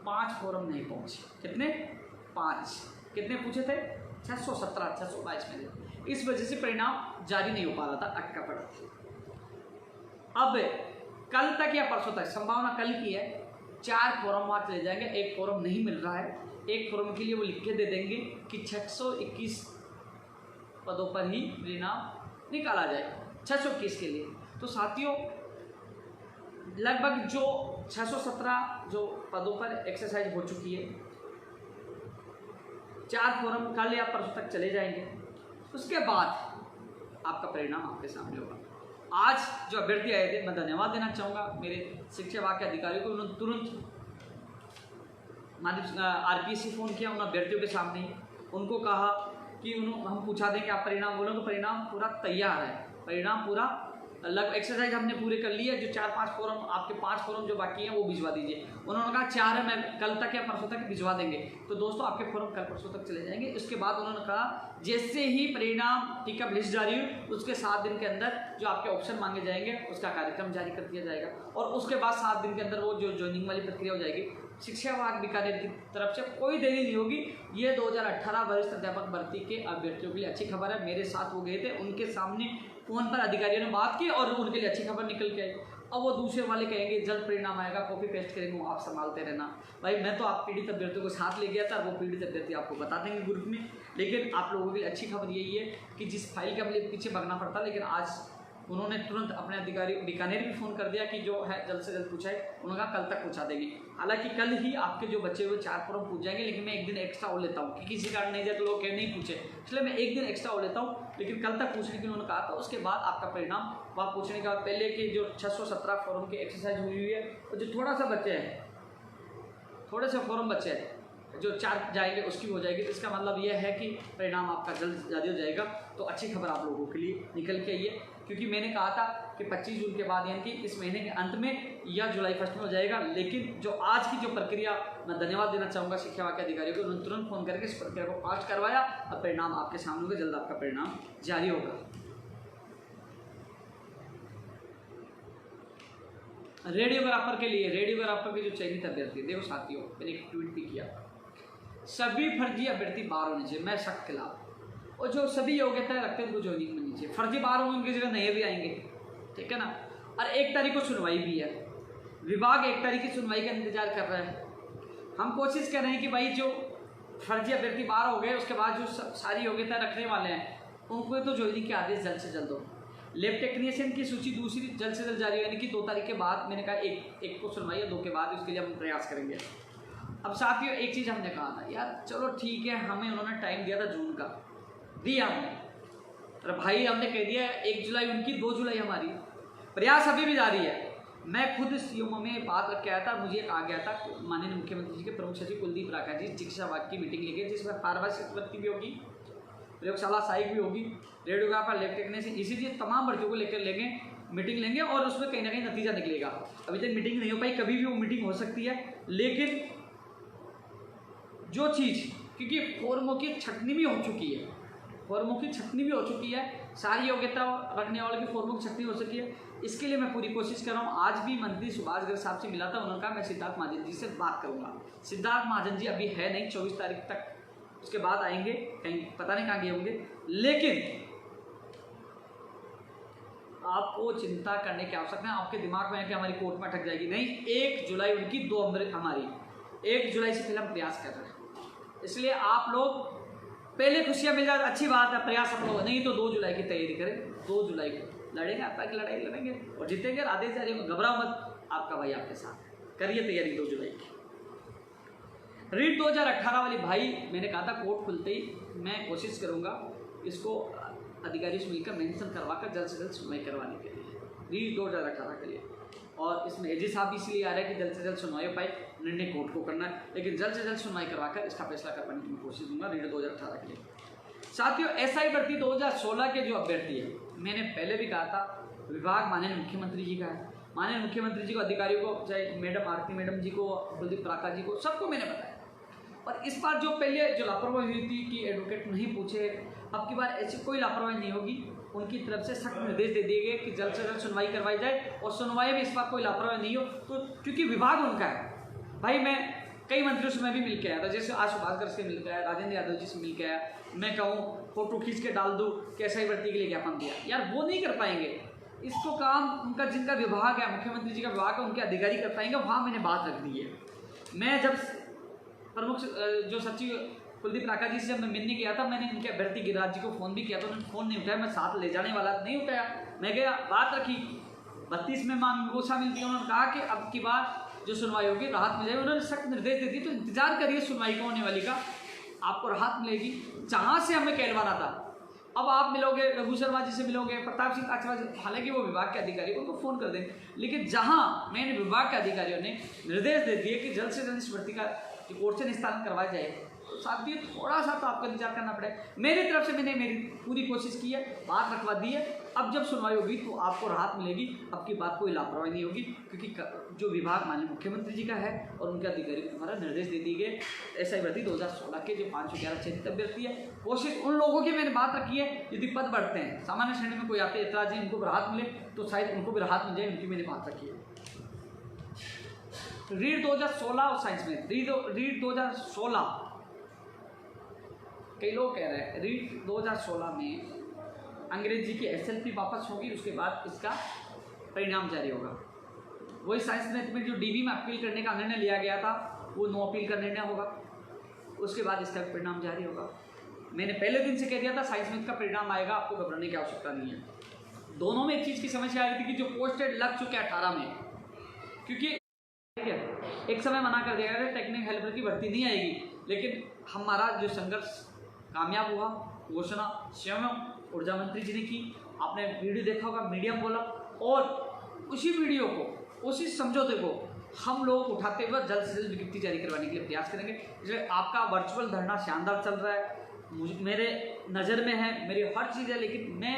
5 फॉर्म नहीं पहुँचे। कितने? 5। कितने पूछे थे? 617, 622 में। इस वजह से परिणाम जारी नहीं हो पा रहा था, अटका पड़ा था। अब कल तक या परसों तक, संभावना कल की है, 4 फॉर्म वहाँ चले जाएंगे। एक फॉर्म नहीं मिल रहा है, एक फॉर्म के लिए वो लिख के दे देंगे कि 621 पदों पर ही परिणाम निकाला जाएगा, 621 के लिए। तो साथियों लगभग जो 617 जो पदों पर एक्सरसाइज हो चुकी है, 4 फॉर्म कल या परसों तक चले जाएंगे। उसके बाद आपका परिणाम आपके सामने होगा। आज जो अभ्यर्थी आए थे, मैं धन्यवाद देना चाहूँगा मेरे शिक्षा विभाग के अधिकारियों को। उन्होंने तुरंत आरपीएससी फ़ोन किया उन अभ्यर्थियों के सामने, उनको कहा कि हम पूछा देंगे आप परिणाम बोलोगे। परिणाम पूरा तैयार है, परिणाम पूरा लगभग एक्सरसाइज हमने पूरे कर ली है। जो 4-5 फॉर्म आपके 5 फॉर्म जो बाकी हैं वो भिजवा दीजिए। उन्होंने कहा 4 है, मैं कल तक या परसों तक भिजवा देंगे। तो दोस्तों आपके फॉर्म कल परसों तक चले जाएंगे। उसके बाद उन्होंने कहा जैसे ही परिणाम टिकअप लिस्ट जारी हुई उसके 7 दिन के अंदर जो आपके ऑप्शन मांगे जाएंगे उसका कार्यक्रम जारी कर दिया जाएगा, और उसके बाद 7 दिन के अंदर वो जो ज्वाइनिंग वाली प्रक्रिया हो जाएगी। शिक्षा विभाग बीकानेर की तरफ से कोई देरी नहीं होगी। ये 2018 वरिष्ठ अध्यापक भर्ती के अभ्यर्थियों के लिए अच्छी खबर है। मेरे साथ वो गए थे, उनके सामने फ़ोन पर अधिकारियों ने बात की और उनके लिए अच्छी खबर निकल के आई। अब वो दूसरे वाले कहेंगे जल्द परिणाम आएगा, कॉपी पेस्ट करेंगे, वो आप संभालते रहना। भाई मैं तो आप पीड़ित अभ्यर्थियों को साथ ले गया था, वो पीड़ित अभ्यर्थी आपको बता देंगे ग्रुप में। लेकिन आप लोगों के लिए अच्छी खबर यही है कि जिस फाइल के अपने पीछे भागना पड़ता, लेकिन आज उन्होंने तुरंत अपने अधिकारी बीकानेर भी फ़ोन कर दिया कि जो है जल्द से जल्द पूछाए। उन्होंने कहा कल तक पूछा देंगे। हालांकि कल ही आपके जो बचे हुए 4 फॉर्म पूछ जाएंगे, लेकिन मैं एक दिन एक्स्ट्रा हो लेता हूँ कि किसी कारण नहीं जाए तो लोग कह नहीं पूछे, इसलिए मैं एक दिन एक्स्ट्रा हो लेता हूँ। लेकिन कल तक पूछने के लिए उन्होंने कहा था। उसके बाद आपका परिणाम वहाँ पूछने के बाद पहले के जो 617 फॉर्म की एक्सरसाइज हुई है और जो थोड़ा सा बचे हैं, थोड़े से फॉर्म बचे हैं जो 4 जाएंगे उसकी हो जाएगी। तो इसका मतलब यह है कि परिणाम आपका जल्द जारी हो जाएगा। तो अच्छी खबर आप लोगों के लिए निकल के आई है, क्योंकि मैंने कहा था कि 25 जून के बाद यानी कि इस महीने के अंत में या जुलाई फर्स्ट में हो जाएगा। लेकिन जो आज की जो प्रक्रिया, मैं धन्यवाद देना चाहूँगा शिक्षा विभाग के अधिकारियों को, उन्होंने तुरंत फ़ोन करके इस प्रक्रिया को फास्ट करवाया। अब परिणाम आपके सामने होगा, जल्द आपका परिणाम जारी होगा। रेडियोग्राफर के लिए, रेडियोग्राफर के जो चयनित अभ्यर्थी, देखो साथियों मैंने एक ट्वीट भी किया, सभी फर्जी अभ्यर्थी बाहर होने चाहिए, मैं सख्त खिलाफ। और जो सभी योग्यताएं रखते हैं उनको ज्वाइनिंग मिलनी चाहिए। फर्जी बाहर होंगे उनकी जगह नए भी आएंगे, ठीक है ना। और 1 तारीख को सुनवाई भी है, विभाग 1 तारीख की सुनवाई का इंतजार कर रहा है। हम कोशिश कर रहे हैं कि भाई जो फर्जी अभ्यर्थी बाहर हो गए उसके बाद जो सारी योग्यताएं रखने वाले हैं उनको तो ज्वाइनिंग के आदेश जल्द से जल्द हो। लैब टेक्नीशियन की सूची दूसरी जल्द से जल्द जारी, यानी कि 2 तारीख के बाद। मैंने कहा एक को सुनवाई है, 2 के बाद उसके लिए हम प्रयास करेंगे। अब साथियों एक चीज़ हमने कहा था यार, चलो ठीक है, हमें उन्होंने टाइम दिया था जून का, दिया हमने, अरे भाई हमने कह दिया 1 जुलाई उनकी, 2 जुलाई हमारी, प्रयास अभी भी जारी है। मैं खुद सीएमओ में बात रख के आया था, मुझे कहा गया था माननीय मुख्यमंत्री जी के प्रमुख सचिव कुलदीप राठा जी शिक्षा विभाग की मीटिंग लेके, जिसमें फार्मासिस्ट भर्ती भी होगी, प्रयोगशाला सहायक भी होगी, रेडियोग्राफर, लैब टेक्नीशियन, इसीलिए तमाम भर्तियों को लेकर लेंगे, मीटिंग लेंगे और उसमें कहीं ना कहीं नतीजा निकलेगा। अभी तक मीटिंग नहीं हो पाई, कभी भी वो मीटिंग हो सकती है। लेकिन जो चीज़, क्योंकि फॉर्मों की छटनी भी हो चुकी है, फॉर्मों की छटनी भी हो चुकी है, सारी योग्यता रखने वालों की फॉर्मों की छटनी हो सकी है, इसके लिए मैं पूरी कोशिश कर रहा हूँ। आज भी मंत्री सुभाष गर्ग साहब से मिला था, उन्होंने कहा मैं सिद्धार्थ महाजन जी से बात करूँगा। सिद्धार्थ महाजन जी अभी है नहीं, 24 तारीख तक, उसके बाद आएंगे, कहीं पता नहीं कहाँ गए होंगे। लेकिन आपको चिंता करने की आवश्यकता है, आपके दिमाग में है कि हमारी कोर्ट में अटक जाएगी, नहीं। 1 जुलाई उनकी, 2 अमृत हमारी, 1 जुलाई से पहले हम प्रयास कर रहे हैं। इसलिए आप लोग पहले खुशियाँ मिल जाए, अच्छी बात है, प्रयास हम लोग, नहीं तो 2 जुलाई की तैयारी करें। 2 जुलाई को लड़ेंगे, आपका की लड़ाई लड़ेंगे और जीतेंगे, आदेश जारी होंगे, घबराओ मत, आपका भाई आपके साथ, करिए तैयारी 2 जुलाई की। रीट 2018 वाली भाई, मैंने कहा था कोर्ट खुलते ही मैं कोशिश करूँगा इसको अधिकारी से मिलकर मेंशन करवाकर जल्द से जल्द सुनवाई करवाने के लिए, रीट 2018 के लिए। और इसमें एजी साहब इसलिए आ रहे हैं कि जल्द से जल्द सुनवाई हो पाए, निर्णय कोर्ट को करना है, लेकिन जल्द से जल्द सुनवाई करवाकर इसका फैसला करवाने की मैं कोशिश दूंगा रीट 2018 के लिए। साथियों एसआई भर्ती 2016 के जो अभ्यर्थी है, मैंने पहले भी कहा था, विभाग माननीय मुख्यमंत्री जी का है, माननीय मुख्यमंत्री जी को, अधिकारियों को, चाहे मैडम आरती मैडम जी को, कुलदीप राठा जी को, सबको मैंने बताया। और इस बार जो पहले जो लापरवाही हुई थी कि एडवोकेट नहीं पूछे, अब की बार ऐसी कोई लापरवाही नहीं होगी। उनकी तरफ से सख्त निर्देश दे दिए गए कि जल्द से जल्द सुनवाई करवाई जाए और सुनवाई में इस बार कोई लापरवाही नहीं हो, तो क्योंकि विभाग उनका है। भाई मैं कई मंत्रियों से मैं भी मिल के आया था, जैसे आज सुभाष गर्ग से मिल के आया, राजेंद्र यादव जी से मिल के आया। मैं कहूँ फोटो खींच के डाल दूँ कि एसआई भर्ती के लिए ज्ञापन दिया, यार वो नहीं कर पाएंगे। इसको काम उनका जिनका विभाग है, मुख्यमंत्री जी का विभाग है, उनके अधिकारी कर पाएंगे। वहाँ मैंने बात रख दी है। मैं जब प्रमुख जो सचिव कुलदीप राका जी से जब मैं मिलने गया था, मैंने उनके अभ्यर्थी गिरिराज जी को फ़ोन भी किया था, उन्होंने फ़ोन नहीं उठाया। मैं साथ ले जाने वाला नहीं उठाया, मैं गया, बात रखी। 32 में मांग वो शामिल थी। उन्होंने कहा कि अब की बार जो सुनवाई होगी राहत मिलेगी। उन्होंने सख्त निर्देश दे दिए, तो इंतजार करिए सुनवाई को होने वाली का, आपको राहत मिलेगी। जहाँ से हमें कहलवाना था, अब आप मिलोगे रघु शर्मा जी से मिलोगे, प्रताप सिंह आचवा जी, हालांकि वो विभाग के अधिकारी उनको फ़ोन कर देंगे, लेकिन जहाँ मैंने विभाग के अधिकारियों ने निर्देश दे दिए कि जल्द से जल्द इस भर्ती का कोर्ट से निस्तारण करवाया जाए, तो साथ ही थोड़ा सा तो आपको इंतजार करना पड़ेगा। मेरी तरफ से मैंने मेरी पूरी कोशिश की है, बात रखवा दी है। अब जब सुनवाई होगी तो आपको राहत मिलेगी। अब की बात कोई लापरवाही नहीं होगी, क्योंकि जो विभाग माननीय मुख्यमंत्री जी का है और उनके अधिकारी को हमारा निर्देश दे दिए गए। एसआई भर्ती 2016 के जो 511 चयनित अभ्यर्थी है, कोशिश उन लोगों की मैंने बात रखी है, यदि पद बढ़ते हैं, सामान्य श्रेणी में कोई आते एतराज है, इनको भी राहत मिले तो शायद उनको भी राहत मिल जाए, उनकी मैंने बात रखी है। रीट 2016 और साइंस में रीट 2016, कई लोग कह रहे हैं रीट 2016 में अंग्रेजी की एसएलपी वापस होगी, उसके बाद इसका परिणाम जारी होगा। वही साइंस मैथ में जो डीबी में अपील करने का निर्णय लिया गया था, वो नो अपील का निर्णय होगा, उसके बाद इसका परिणाम जारी होगा। मैंने पहले दिन से कह दिया था साइंस मैथ का परिणाम आएगा, आपको घबराने की आवश्यकता नहीं है। दोनों में एक चीज़ की समस्या आ रही थी कि जो पोस्टेड लग चुके 18 में, क्योंकि एक समय मना कर दिया गया टेक्निकल हेल्पर की भर्ती नहीं आएगी, लेकिन हमारा जो संघर्ष कामयाब हुआ। घोषणा स्वयं ऊर्जा मंत्री जी ने की, आपने वीडियो देखा होगा, मीडिया में बोला, और उसी वीडियो को, उसी समझौते को हम लोग उठाते हुए जल्द से जल्द विज्ञप्ति जारी करवाने के लिए प्रयास करेंगे। इसलिए आपका वर्चुअल धरना शानदार चल रहा है, मेरे नज़र में है, मेरी हर चीज़ है, लेकिन मैं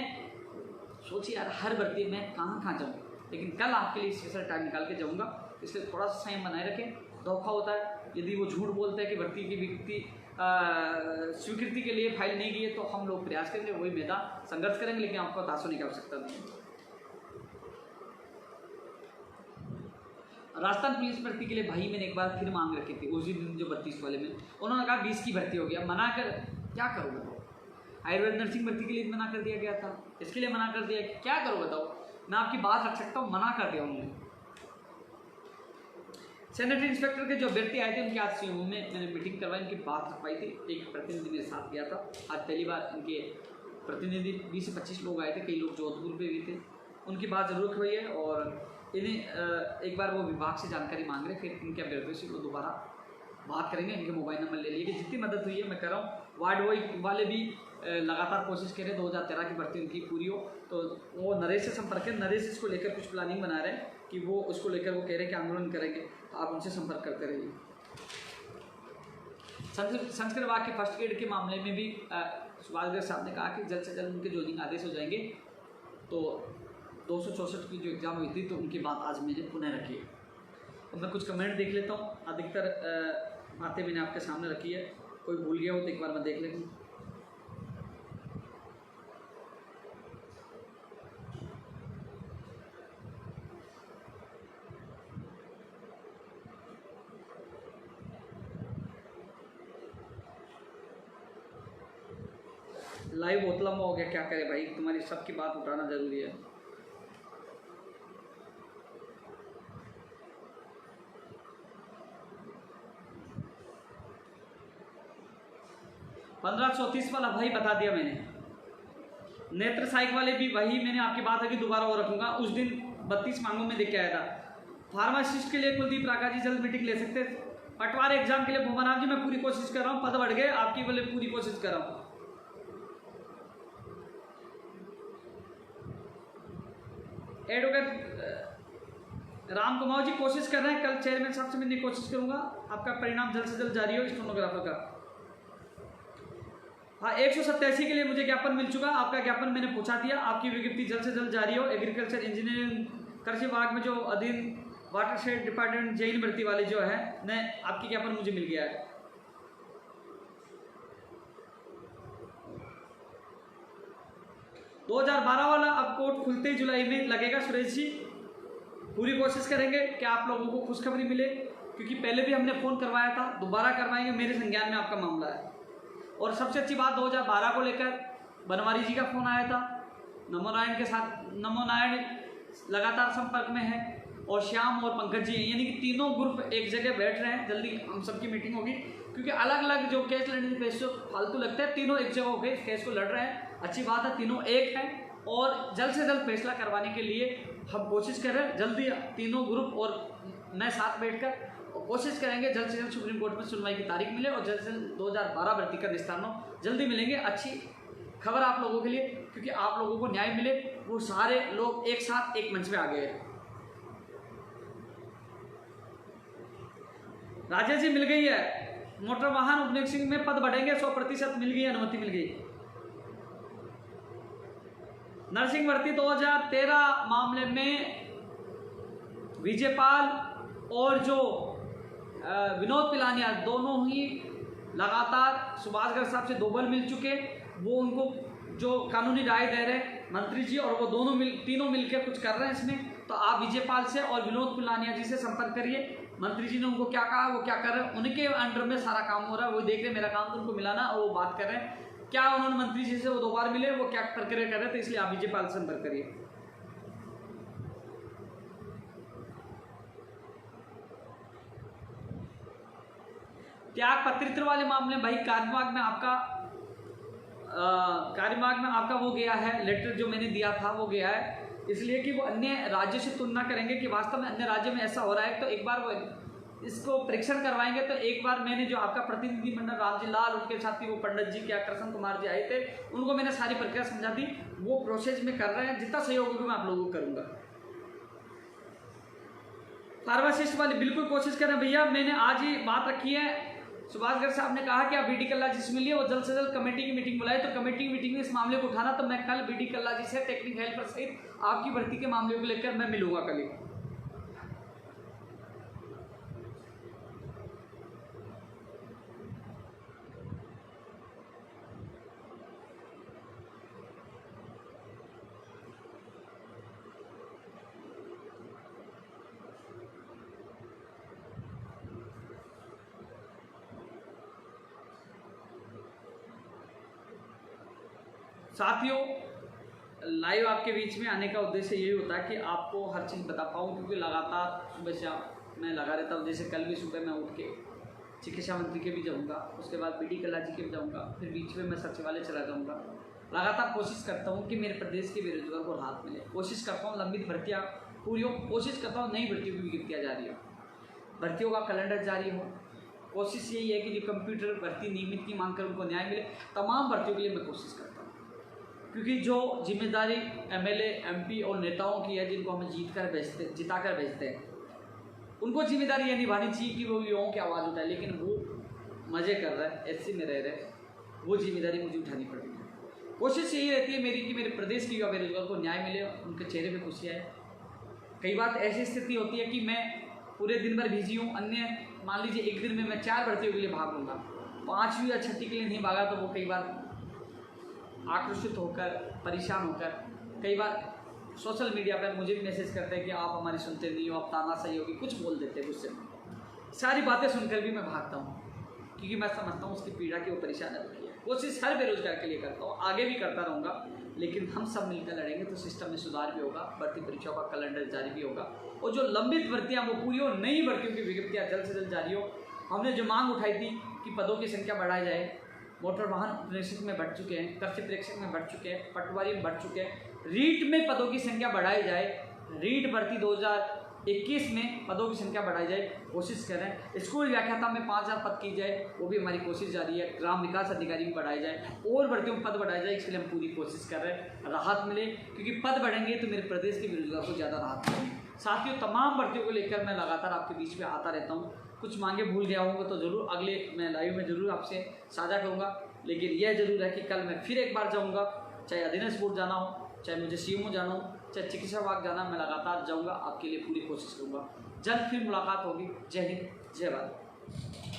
सोचिए यार हर भर्ती में कहाँ जाऊँ, लेकिन कल आपके लिए स्पेशल टाइम निकाल के जाऊँगा। इसलिए थोड़ा सा संयम बनाए रखें। धोखा होता है, यदि वो झूठ बोलते हैं कि भर्ती की विज्ञप्ति स्वीकृति के लिए फाइल नहीं की है, तो हम लोग प्रयास करेंगे, वही मैदान संघर्ष करेंगे, लेकिन आपको हताश होने की आवश्यकता नहीं है। राजस्थान पुलिस भर्ती के लिए भाई मैंने एक बार फिर मांग रखी थी, उसी दिन जो 32 वाले में उन्होंने कहा 20 की भर्ती हो गया, मना कर क्या करूँ बताओ। आयुर्वेद नर्सिंग भर्ती के लिए मना कर दिया गया था, इसके लिए मना कर दिया, क्या करूँ बताओ। मैं आपकी बात रख सकता हूँ, मना कर दिया उन्होंने। सैनिटरी इंस्पेक्टर के जो अभ्यर्थी आए थे, उनके आज सीएमओ में मैंने मीटिंग करवाई, उनकी बात रखवाई थी। एक प्रतिनिधि मेरे साथ गया था, आज पहली बार इनके प्रतिनिधि 20 से 25 लोग आए थे, कई लोग जोधपुर पे भी थे, उनकी बात जरूर रखवाई है। और इन्हें एक बार वो विभाग से जानकारी मांग रहे, फिर इनके अभ्यर्थियों से वो दोबारा बात करेंगे, इनके मोबाइल नंबर ले लिए कि जितनी मदद हुई है मैं कर रहा हूँ। वार्ड वाले भी लगातार कोशिश करें 2013 की भर्ती उनकी पूरी हो, तो वो नरेश से संपर्क है, नरेश इसको लेकर कुछ प्लानिंग बना रहे हैं कि वो उसको लेकर वो कह रहे हैं कि आंदोलन करेंगे, तो आप उनसे संपर्क करते रहिए। संस्कृत विभाग के फर्स्ट एड के मामले में भी सुभाष गर्ग साहब ने कहा कि जल्द से जल्द उनके जोइनिंग आदेश हो जाएंगे। तो 264 की जो एग्ज़ाम हुई थी, तो उनकी बात आज मैंने पुनः रखी है। तो मैं कुछ कमेंट देख लेता हूँ, अधिकतर बातें मैंने आपके सामने रखी है, कोई भूल गया हो तो एक बार मैं देख लेता हूँ। लाइव बहुत लंबा हो गया, क्या करे भाई, तुम्हारी सबकी बात उठाना जरूरी है। $1534 वाला भाई बता दिया मैंने। नेत्र सहायक वाले भी वही मैंने आपकी बात है कि दोबारा और रखूंगा, उस दिन 32 मांगों में देख के आया था। फार्मासिस्ट के लिए कुलदीप राका जी जल्द मीटिंग ले सकते। पटवारी एग्जाम के लिए भूमनाथ जी मैं पूरी कोशिश कर रहा हूँ, पद बढ़ गए, आपकी बोले पूरी कोशिश कर रहा हूँ। एडवोकेट राम कुमार जी कोशिश कर रहे हैं, कल चेयरमैन साहब से मिलने की कोशिश करूंगा, आपका परिणाम जल्द से जल्द जारी हो स्टेनोग्राफर का। हाँ, 187 के लिए मुझे ज्ञापन मिल चुका, आपका ज्ञापन मैंने पहुंचा दिया, आपकी विज्ञप्ति जल्द से जल्द जारी हो। एग्रीकल्चर इंजीनियरिंग कृषि विभाग में जो अधीन वाटरशेड डिपार्टमेंट जैन भर्ती वाले जो है, मैं आपकी ज्ञापन मुझे मिल गया है। $2012 वाला अब कोर्ट खुलते ही जुलाई में लगेगा सुरेश जी, पूरी कोशिश करेंगे कि आप लोगों को खुशखबरी मिले, क्योंकि पहले भी हमने फ़ोन करवाया था, दोबारा करवाएंगे, मेरे संज्ञान में आपका मामला है। और सबसे अच्छी बात 2012 को लेकर बनवारी जी का फ़ोन आया था, नमो नारायण के साथ, नमो नारायण लगातार संपर्क में है, और श्याम और पंकज जी, यानी कि तीनों ग्रुप एक जगह बैठ रहे हैं। जल्दी हम सबकी मीटिंग होगी, क्योंकि अलग अलग जो केस लड़ने के पेश फालतू लगता है, तीनों एक जगह होकर इस केस को लड़ रहे हैं। अच्छी बात है, तीनों एक हैं, और जल्द से जल्द फैसला करवाने के लिए हम कोशिश कर रहे हैं। जल्दी तीनों ग्रुप और मैं साथ बैठकर कोशिश करेंगे जल्द से जल्द सुप्रीम कोर्ट में सुनवाई की तारीख मिले, और जल्द से जल्द 2012 भर्ती का निस्तारण हो। जल्दी मिलेंगे। अच्छी खबर आप लोगों के लिए, क्योंकि आप लोगों को न्याय मिले, वो सारे लोग एक साथ एक मंच पे आ गए हैं। राजेश जी, मिल गई है मोटर वाहन उपनिरीक्षक में पद बढ़ेंगे, 100% मिल गई, अनुमति मिल गई। नर्सिंग भर्ती 2013 मामले में विजयपाल और जो विनोद पिलानिया दोनों ही लगातार सुभाष गर्ग साहब से 2 बल मिल चुके, वो उनको जो कानूनी राय दे रहे हैं मंत्री जी, और वो तीनों मिलकर कुछ कर रहे हैं इसमें। तो आप विजयपाल से और विनोद पिलानिया जी से संपर्क करिए। मंत्री जी ने उनको क्या कहा, वो क्या कर रहे हैं, उनके अंडर में सारा काम हो रहा है, वो देख रहे हैं, मेरा काम तो उनको मिलाना, और वो बात कर रहे हैं क्या उन्होंने मंत्री जी से वो 2 बार मिले, वो क्या प्रक्रिया कर रहे थे, इसलिए आप विजयपाल से संपर्क करिए। त्याग पत्रित्र वाले मामले भाई कार्यविभाग में आपका वो गया है, लेटर जो मैंने दिया था वो गया है, इसलिए कि वो अन्य राज्यों से तुलना करेंगे कि वास्तव में अन्य राज्य में ऐसा हो रहा है। तो एक बार वो इसको परीक्षण करवाएंगे। तो एक बार मैंने जो आपका प्रतिनिधिमंडल रामजी लाल, उनके साथी वो पंडित जी क्या कृष्ण कुमार जी आए थे, उनको मैंने सारी प्रक्रिया समझा दी, वो प्रोसेस में कर रहे हैं। जितना सहयोग होगा मैं आप लोगों को करूँगा। फार्मासिस्ट वाले बिल्कुल कोशिश करें भैया, मैंने आज ही बात रखी है। सुभाष गर्ग साहब ने कहा कि आप बीडी कल्ला जी से मिलिए, वो जल्द से जल्द कमेटी की मीटिंग बुलाए। तो कमेटी की मीटिंग में इस मामले को उठाना, तो मैं कल बीडी कल्ला जी से टेक्निक हेल्पर सहित आपकी भर्ती के मामले को लेकर मैं मिलूंगा कल ही। साथियों, लाइव आपके बीच में आने का उद्देश्य यही होता है कि आपको हर चीज़ बता पाऊँ, क्योंकि लगातार सुबह शाम मैं लगा रहता हूँ। जैसे कल भी सुबह मैं उठ के चिकित्सा मंत्री के भी जाऊँगा, उसके बाद बीडी कल्ला जी के भी जाऊँगा, फिर बीच में मैं सचिवालय चला जाऊँगा। लगातार कोशिश करता हूँ कि मेरे प्रदेश के बेरोजगार को राहत मिले। कोशिश करता हूँ लंबित भर्तियाँ पूरी हो, कोशिश करता हूँ नई भर्तियों की विज्ञप्तियाँ जारी हो, भर्तियों का कैलेंडर जारी हो। कोशिश यही है कि जो कंप्यूटर भर्ती नियमित की मांग कर उनको न्याय मिले। तमाम भर्तियों के लिए मैं कोशिश करता हूँ, क्योंकि जो जिम्मेदारी एमएलए, एमपी और नेताओं की है, जिनको हमें जिता कर भेजते हैं, उनको जिम्मेदारी ये निभानी चाहिए कि वो युवाओं की आवाज़ उठाए। लेकिन वो मज़े कर रहा है, एससी में रह रहे, वो जिम्मेदारी मुझे उठानी पड़ेगी। कोशिश यही रहती है मेरी कि मेरे प्रदेश के युवा बेरोजगार को न्याय मिले, उनके चेहरे पे खुशी आए। कई बार ऐसी स्थिति होती है कि मैं पूरे दिन भर बिजी हूँ, अन्य मान लीजिए एक दिन में मैं 4 भर्तियों के लिए भाग लूँगा, 5वीं या 6ठी के लिए नहीं भागा, तो वो कई बार आक्रोशित होकर, परेशान होकर, कई बार सोशल मीडिया पर मुझे भी मैसेज करते हैं कि आप हमारी सुनते नहीं हो, आप तानाशाही होगी, कुछ बोल देते हैं गुस्से में। सारी बातें सुनकर भी मैं भागता हूँ, क्योंकि मैं समझता हूँ उसकी पीड़ा की वो परेशान है। कोशिश हर बेरोजगार के लिए करता हूँ, आगे भी करता रहूँगा, लेकिन हम सब मिलकर लड़ेंगे तो सिस्टम में सुधार भी होगा, भर्ती परीक्षाओं का कैलेंडर जारी भी होगा, और जो लंबित भर्तियाँ वो पूरी हो, नई भर्तियों की विज्ञप्तियाँ जल्द से जल्द जारी हो। हमने जो मांग उठाई थी कि पदों की संख्या बढ़ाई जाए, मोटर वाहन उपनिरीक्षक में बढ़ चुके हैं, कृषि प्रेक्षक में बढ़ चुके हैं, पटवारी में बढ़ चुके हैं, रीट में पदों की संख्या बढ़ाई जाए। रीट भर्ती 2021 में पदों की संख्या बढ़ाई जाए, कोशिश कर रहे हैं। स्कूल व्याख्याता में 5000 पद की जाए, वो भी हमारी कोशिश जारी है। ग्राम विकास अधिकारी में बढ़ाई जाए, और भर्तियों में पद बढ़ाए जाए, इसके लिए हम पूरी कोशिश कर रहे हैं, राहत मिले, क्योंकि पद बढ़ेंगे तो मेरे प्रदेश के बेरोजगार को ज़्यादा राहत मिलेगी। साथियों, तमाम भर्तियों को लेकर मैं लगातार आपके बीच में आता रहता हूँ। कुछ मांगे भूल गया होंगे तो ज़रूर अगले मैं लाइव में ज़रूर आपसे साझा करूँगा, लेकिन यह ज़रूर है कि कल मैं फिर एक बार जाऊँगा, चाहे अधीनस्थ बोर्ड जाना हो, चाहे मुझे सीएमओ जाना हो, चाहे चिकित्सा विभाग जाना, मैं लगातार जाऊँगा, आपके लिए पूरी कोशिश करूँगा। जल्द फिर मुलाकात होगी। जय हिंद, जय भारत।